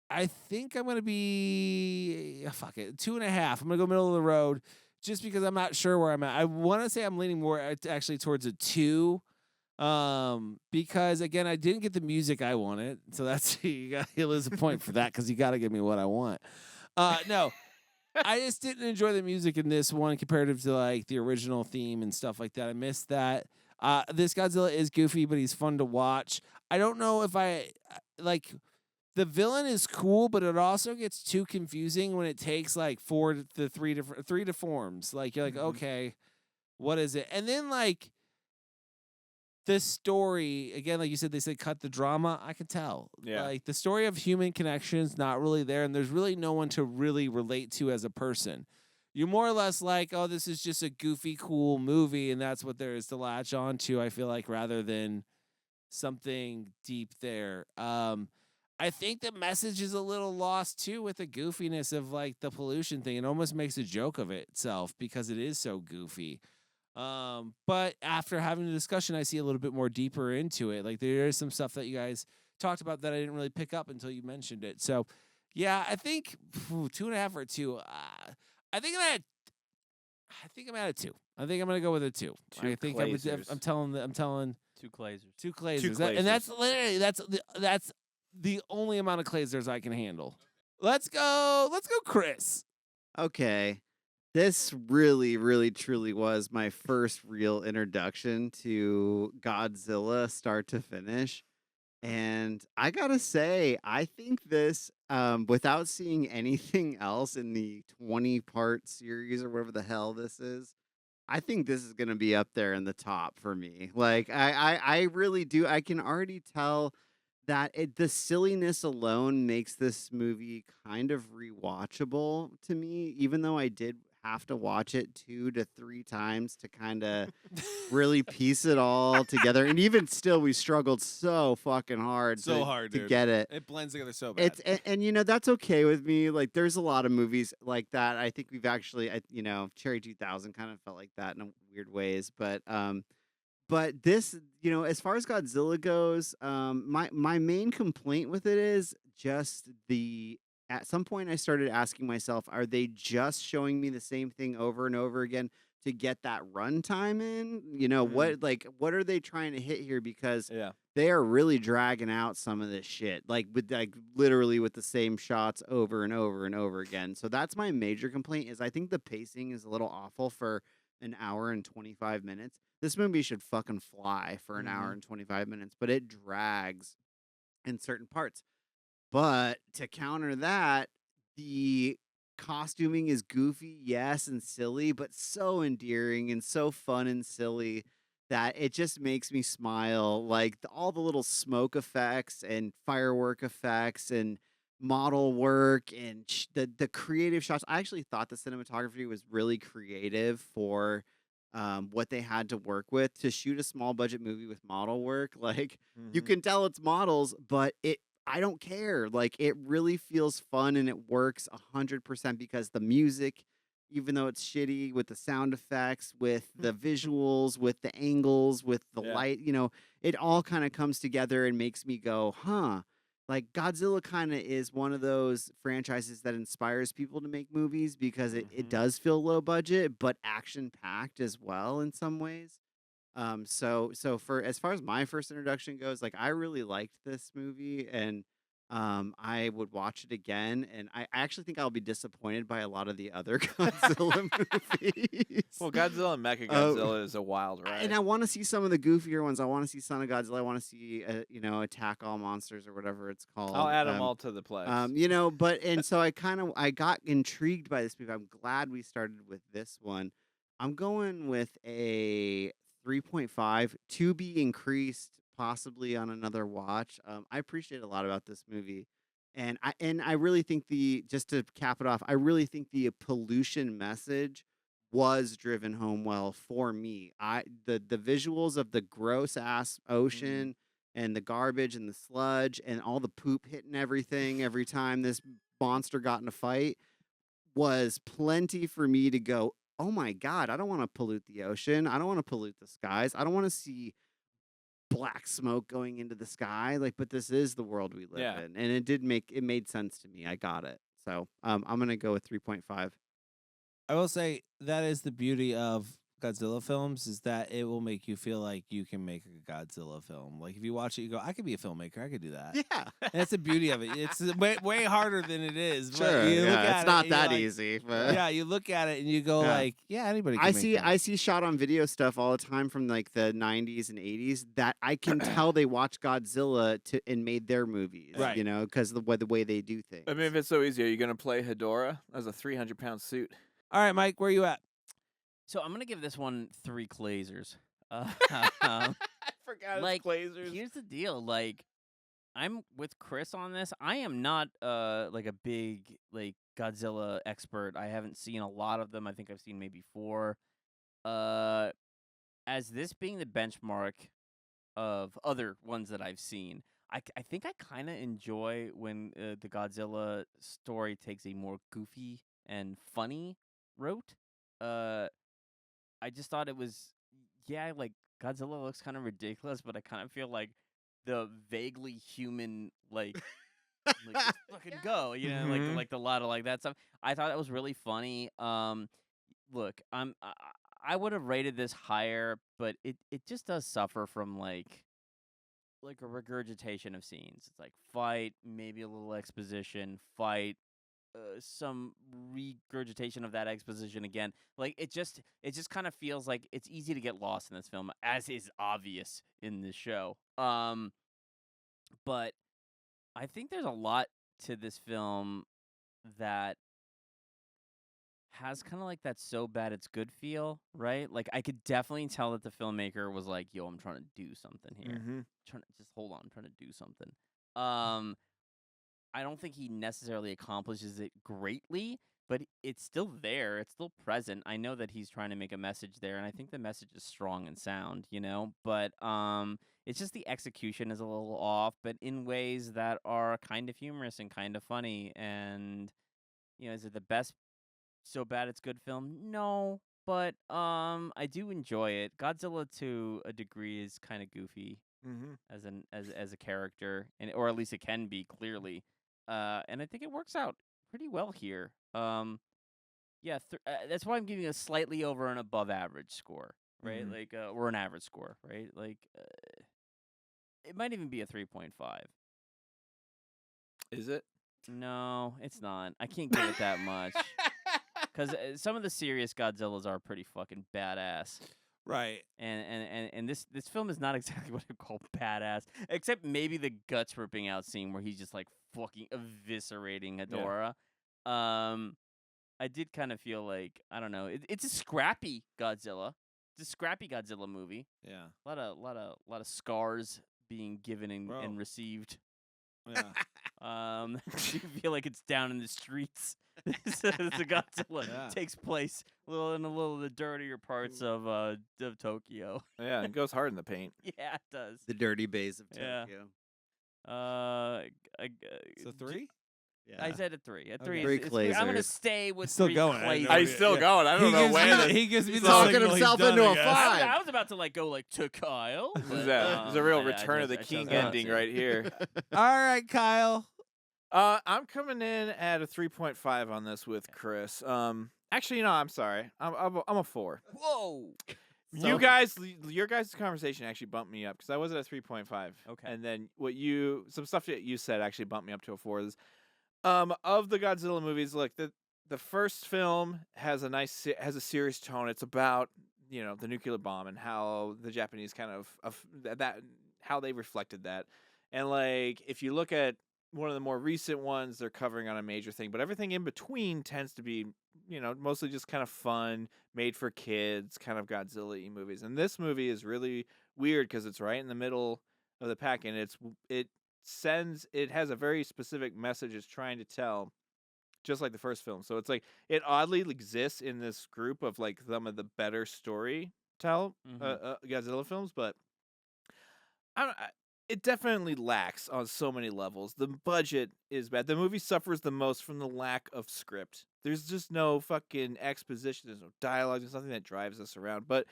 I think I'm gonna be fuck it 2.5. I'm gonna go middle of the road, just because I'm not sure where I'm at. I want to say I'm leaning more actually towards a 2. Because again, I didn't get the music I wanted, so that's you lose a point for that because you got to give me what I want. No, I just didn't enjoy the music in this one comparative to like the original theme and stuff like that. I missed that. This Godzilla is goofy, but he's fun to watch. I don't know if I like the villain is cool, but it also gets too confusing when it takes like 3 to forms. Like you're like, okay, what is it? And then like the story, again, like you said, they said cut the drama. I can tell. Yeah. Like the story of human connections not really there, and there's really no one to really relate to as a person. You're more or less like, oh, this is just a goofy, cool movie, and that's what there is to latch on to, I feel like, rather than something deep there. I think the message is a little lost too with the goofiness of like the pollution thing. It almost makes a joke of itself because it is so goofy. But after having the discussion, I see a little bit more deeper into it. Like there is some stuff that you guys talked about that I didn't really pick up until you mentioned it. So yeah, I think 2.5 or 2. I think I'm at a 2. I think I'm gonna go with a 2. I think I'm telling 2 Clazers. 2 Clazers. Two And that's Clazers. literally that's the only amount of Clazers I can handle. Let's go, Chris. Okay. This really, really, truly was my first real introduction to Godzilla start to finish. And I gotta say, I think this, without seeing anything else in the 20-part series or whatever the hell this is, I think this is gonna be up there in the top for me. Like, I really do. I can already tell that the silliness alone makes this movie kind of rewatchable to me, even though I did have to watch it 2 to 3 times to kind of really piece it all together. And even still, we struggled so fucking hard to dude. get it. It blends together so bad. And you know, that's okay with me. Like, there's a lot of movies like that. I think we've actually, Cherry 2000 kind of felt like that in weird ways. But this, as far as Godzilla goes, my main complaint with it is just at some point I started asking myself, are they just showing me the same thing over and over again to get that runtime in? What are they trying to hit here? Because they are really dragging out some of this shit, literally with the same shots over and over and over again. So that's my major complaint is I think the pacing is a little awful for an hour and 25 minutes. This movie should fucking fly for an hour and 25 minutes, but it drags in certain parts. But to counter that, the costuming is goofy, yes, and silly, but so endearing and so fun and silly that it just makes me smile. Like all the little smoke effects and firework effects and model work and the creative shots. I actually thought the cinematography was really creative for what they had to work with to shoot a small budget movie with model work. Like you can tell it's models, but I don't care. Like it really feels fun and it works 100% because the music, even though it's shitty with the sound effects, with the visuals, with the angles, with the light, it all kind of comes together and makes me go, huh. Like Godzilla kind of is one of those franchises that inspires people to make movies because it does feel low budget, but action packed as well in some ways. So for as far as my first introduction goes, like I really liked this movie and I would watch it again, and I actually think I'll be disappointed by a lot of the other Godzilla movies. Well, Godzilla and Mechagodzilla is a wild ride. And I want to see some of the goofier ones. I want to see Son of Godzilla. I want to see, Attack All Monsters or whatever it's called. I'll add them all to the play. So I got intrigued by this movie. I'm glad we started with this one. I'm going with a 3.5 to be increased possibly on another watch. I appreciate a lot about this movie. And I really think just to cap it off, I really think the pollution message was driven home well for me. The visuals of the gross ass ocean and the garbage and the sludge and all the poop hitting everything every time this monster got in a fight was plenty for me to go, oh my God, I don't want to pollute the ocean. I don't want to pollute the skies. I don't want to see black smoke going into the sky. But this is the world we live in. And it made sense to me. I got it. So I'm going to go with 3.5. I will say that is the beauty of Godzilla films is that it will make you feel like you can make a Godzilla film. Like if you watch it, you go, I could be a filmmaker. I could do that. Yeah. And that's the beauty of it. It's way harder than it is. Sure. But you look at it's not it that easy. But yeah, you look at it and you go anybody can I see shot on video stuff all the time from like the 90s and 80s that I can tell they watched Godzilla and made their movies, right. Because of the way they do things. I mean, if it's so easy, are you going to play Hedorah as a 300-pound suit? All right, Mike, where are you at? So I'm gonna give this one 3 Glazers. I forgot it's Glazers. Here's the deal. Like, I'm with Chris on this. I am not like a big Godzilla expert. I haven't seen a lot of them. I think I've seen maybe 4. As this being the benchmark of other ones that I've seen, I think I kind of enjoy when the Godzilla story takes a more goofy and funny route. I just thought it was, Godzilla looks kind of ridiculous, but I kind of feel like the vaguely human, let's fucking go, like the lot of like that stuff. I thought it was really funny. Look, I would have rated this higher, but it just does suffer from like a regurgitation of scenes. It's like fight, maybe a little exposition, fight. Some regurgitation of that exposition again. Like it just kind of feels like it's easy to get lost in this film, as is obvious in this show. But I think there's a lot to this film that has kind of like that so bad it's good feel, right? Like I could definitely tell that the filmmaker was like, "Yo, I'm trying to do something here. Trying to just hold on, I'm trying to do something." I don't think he necessarily accomplishes it greatly, but it's still there. It's still present. I know that he's trying to make a message there, and I think the message is strong and sound, But it's just the execution is a little off, but in ways that are kind of humorous and kind of funny. And, is it the best so bad it's good film? No, but I do enjoy it. Godzilla to a degree is kind of goofy as a character, or at least it can be clearly. And I think it works out pretty well here. That's why I'm giving a slightly over and above average score, right? Or an average score, right? It might even be a 3.5. Is it? No, it's not. I can't give it that much. Because some of the serious Godzillas are pretty fucking badass. Right. And this film is not exactly what I call badass, except maybe the guts ripping out scene where he's just like fucking eviscerating Hedorah. I did kind of feel like, I don't know, it's a scrappy Godzilla. a scrappy Godzilla movie. Yeah. A lot of scars being given and received. Yeah. You feel like it's down in the streets. The Godzilla takes place in a little of the dirtier parts of Tokyo. Yeah, it goes hard in the paint. Yeah, it does. The dirty bays of Yeah. Tokyo. So 3? Yeah. I said a 3. A 3 Three is. I'm gonna Glazers. stay with Still 3 going. I Glazers. know. He's still Yeah. going. I don't know when. He gives me He's the talking signal himself he's done, into I a guess. five. I was about to go to Kyle. This But, is a real I Return of the chose King not ending to. right here. All right, Kyle. I'm coming in at a 3.5 on this with Chris. Actually, no, I'm sorry. I'm a 4. Whoa. You guys, your guys' conversation actually bumped me up because I was at a 3.5. Okay. And then some stuff that you said actually bumped me up to a 4. Of the Godzilla movies, look, the first film has a serious tone. It's about the nuclear bomb and how the Japanese kind of that how they reflected that. And like if you look at one of the more recent ones, they're covering on a major thing, but everything in between tends to be mostly just kind of fun, made for kids, kind of Godzilla-y movies. And this movie is really weird because it's right in the middle of the pack, and it has a very specific message it's trying to tell, just like the first film. So it's like it oddly exists in this group of like some of the better Godzilla films, but it definitely lacks on so many levels. The budget is bad. The movie suffers the most from the lack of script. There's just no fucking exposition. There's no dialogue. There's nothing that drives us around. But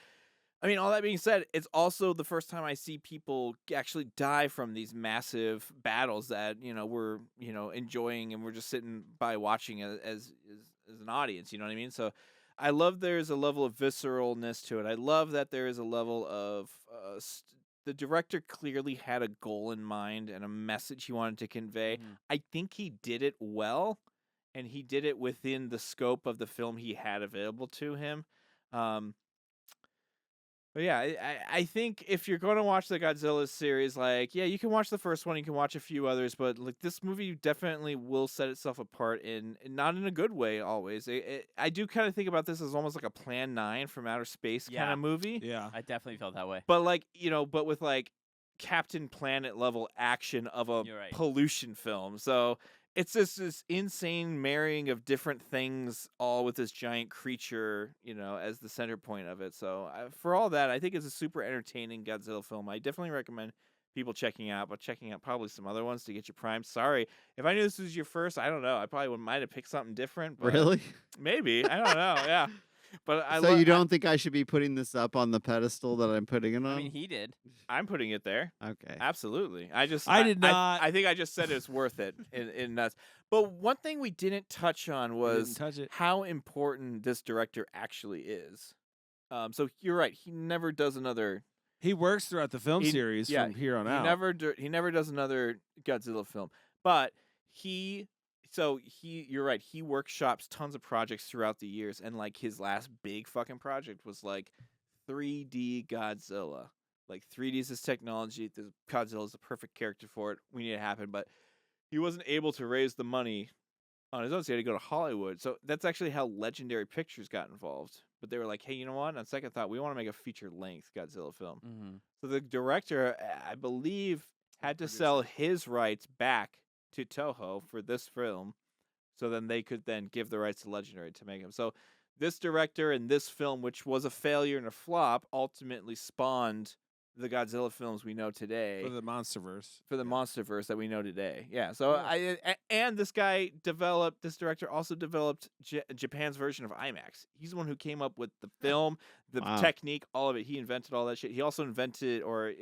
I mean, all that being said, it's also the first time I see people actually die from these massive battles that we're enjoying, and we're just sitting by watching as an audience. You know what I mean? So I love there's a level of visceralness to it. I love that there is a level of the director clearly had a goal in mind and a message he wanted to convey. Mhm. I think he did it well, and he did it within the scope of the film he had available to him. But yeah, I think if you're going to watch the Godzilla series, you can watch the first one, you can watch a few others, but like this movie definitely will set itself apart in not in a good way always. I do kind of think about this as almost like a Plan 9 from outer space kind of movie. Yeah. I definitely felt that way. But but with like Captain Planet level action of a You're right. pollution film. So it's just this insane marrying of different things, all with this giant creature, as the center point of it. So for all that, I think it's a super entertaining Godzilla film. I definitely recommend people checking out probably some other ones to get you primed. Sorry, if I knew this was your first, I don't know. I probably might have picked something different. But Really? Maybe. I don't know. Yeah. But So you don't think I should be putting this up on the pedestal that I'm putting it on? I mean, he did. I'm putting it there. Okay. Absolutely. I did not. I think I just said it's worth it in nuts. But one thing we didn't touch on was touch it. how important this director actually is. So you're right. He never does another. He works throughout the film series yeah, from here on He out. he never does another Godzilla film. But you're right. He workshops tons of projects throughout the years, and like his last big fucking project was like 3D Godzilla. Like 3D is his technology. Godzilla is the perfect character for it. We need it to happen, but he wasn't able to raise the money on his own, so he had to go to Hollywood. So that's actually how Legendary Pictures got involved. But they were like, hey, you know what? On second thought, we want to make a feature-length Godzilla film. Mm-hmm. So the director, I believe, had to sell his rights back to Toho for this film, so then they could then give the rights to Legendary to make him. So this director and this film, which was a failure and a flop, ultimately spawned the Godzilla films we know today. For the MonsterVerse. For the MonsterVerse that we know today. Yeah. So this director also developed Japan's version of IMAX. He's the one who came up with the film, the technique, all of it. He invented all that shit. He also invented or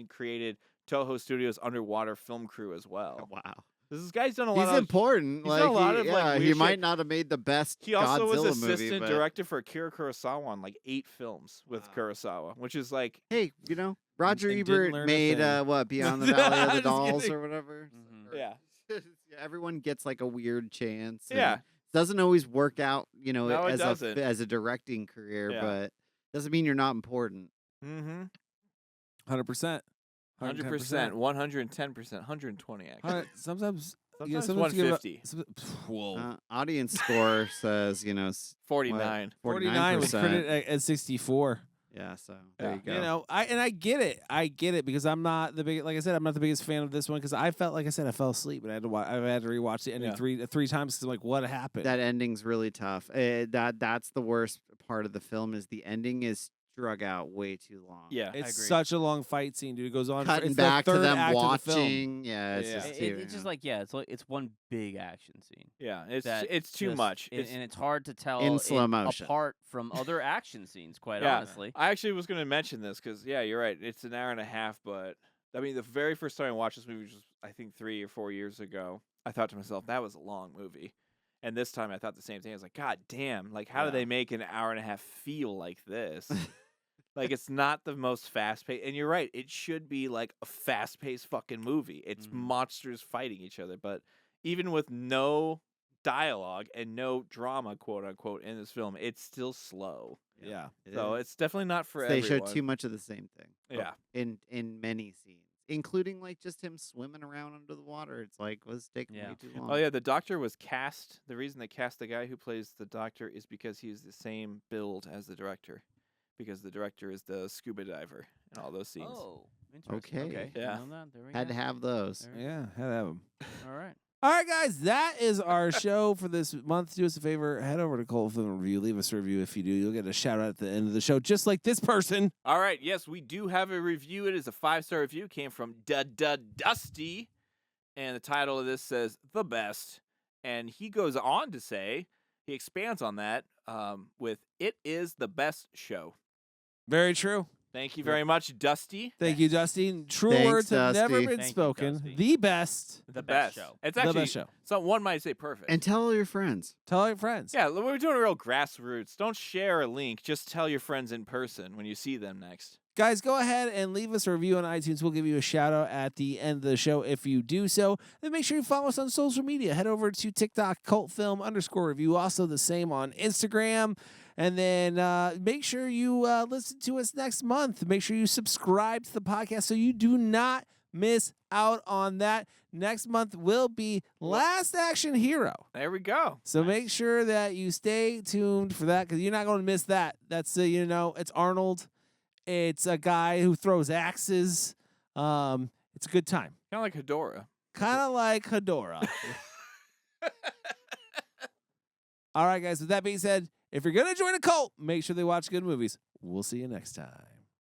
created Toho Studios' underwater film crew as well. Wow. This guy's done a lot. He's important. He's done a lot of he weird might shit. not have made the best. He also Godzilla was assistant movie, but... director for Akira Kurosawa on like 8 films with Kurosawa, which is like, hey, Roger And didn't Ebert learn a made thing. Beyond the Valley of the Just Dolls kidding. or whatever. Mhm. yeah. Everyone gets like a weird chance. and Yeah. doesn't always work out, No, it as doesn't. as a directing career, Yeah. but doesn't mean you're not important. Mm-hmm. 100%. 100%, 110%, 120 actually. Sometimes Sometimes sometimes you give up- 150. Whoa. Audience score says, 49. 49 was 49%. credited at 64. Yeah, so there Yeah. you go. You know, I get it. I get it because I'm not the big. Like I said, I'm not the biggest fan of this one because I felt like I said I fell asleep and I had to rewatch the ending Yeah. three times because I'm like, what happened? That ending's really tough. That's the worst part of the film is the ending is drug out way too long. Yeah. I It's agree. such a long fight scene, dude. It goes on. Cutting It's back the to third them act of the film. watching. Yeah, it's Yeah. just too. It's just like it's one big action scene. Yeah. that It's too just- much. and it's hard to tell In slow motion. apart from other action scenes. Quite Yeah. honestly, I actually was going to mention this because, yeah, you're right. It's an hour and a half, but I mean, the very first time I watched this movie, which was, I think, 3 or 4 years ago, I thought to myself, that was a long movie. And this time I thought the same thing. I was like, God damn, like, how do they make an hour and a half feel like this? Like, it's not the most fast paced. And you're right. It should be like a fast paced fucking movie. It's monsters fighting each other. But even with no dialogue and no drama, quote unquote, in this film, it's still slow. Yeah. So it's definitely not for they everyone. showed too much of the same thing. Yeah. In many scenes, including like just him swimming around under the water. It's like was taking way too long. Oh yeah, the doctor was cast. The reason they cast the guy who plays the doctor is because he's the same build as the director. Because the director is the scuba diver in all those scenes. Oh, interesting. Okay. Yeah. Well, there we Had go. to have those. There- Yeah, had to have them. All right. All right, guys, that is our show for this month. Do us a favor, head over to Cult Film Review. Leave us a review if you do. You'll get a shout out at the end of the show, just like this person. All right, yes, we do have a review. It is a 5-star review. Came from Dusty, and the title of this says "The Best." And he goes on to say, he expands on that with "It is the best show." Very true. Thank you very much, Dusty. Thank you, Dusty. True Thanks, words have never Dusty. been Thank you, spoken. Dusty. The best. The best best show. It's The actually best show. So one might say perfect. And tell all your friends. Tell all your friends. Yeah, we're doing a real grassroots. Don't share a link. Just tell your friends in person when you see them next. Guys, go ahead and leave us a review on iTunes. We'll give you a shout out at the end of the show if you do so. And make sure you follow us on social media. Head over to TikTok, cultfilm_review. Also the same on Instagram. And then make sure you listen to us next month. Make sure you subscribe to the podcast so you do not miss out on that. Next month will be Last Action Hero. There we go. So make sure that you stay tuned for that because you're not going to miss that. That's, it's Arnold. It's a guy who throws axes. It's a good time. Kind of like Hedorah. Kind of like Hedorah. All right, guys. With that being said, if you're going to join a cult, make sure they watch good movies. We'll see you next time.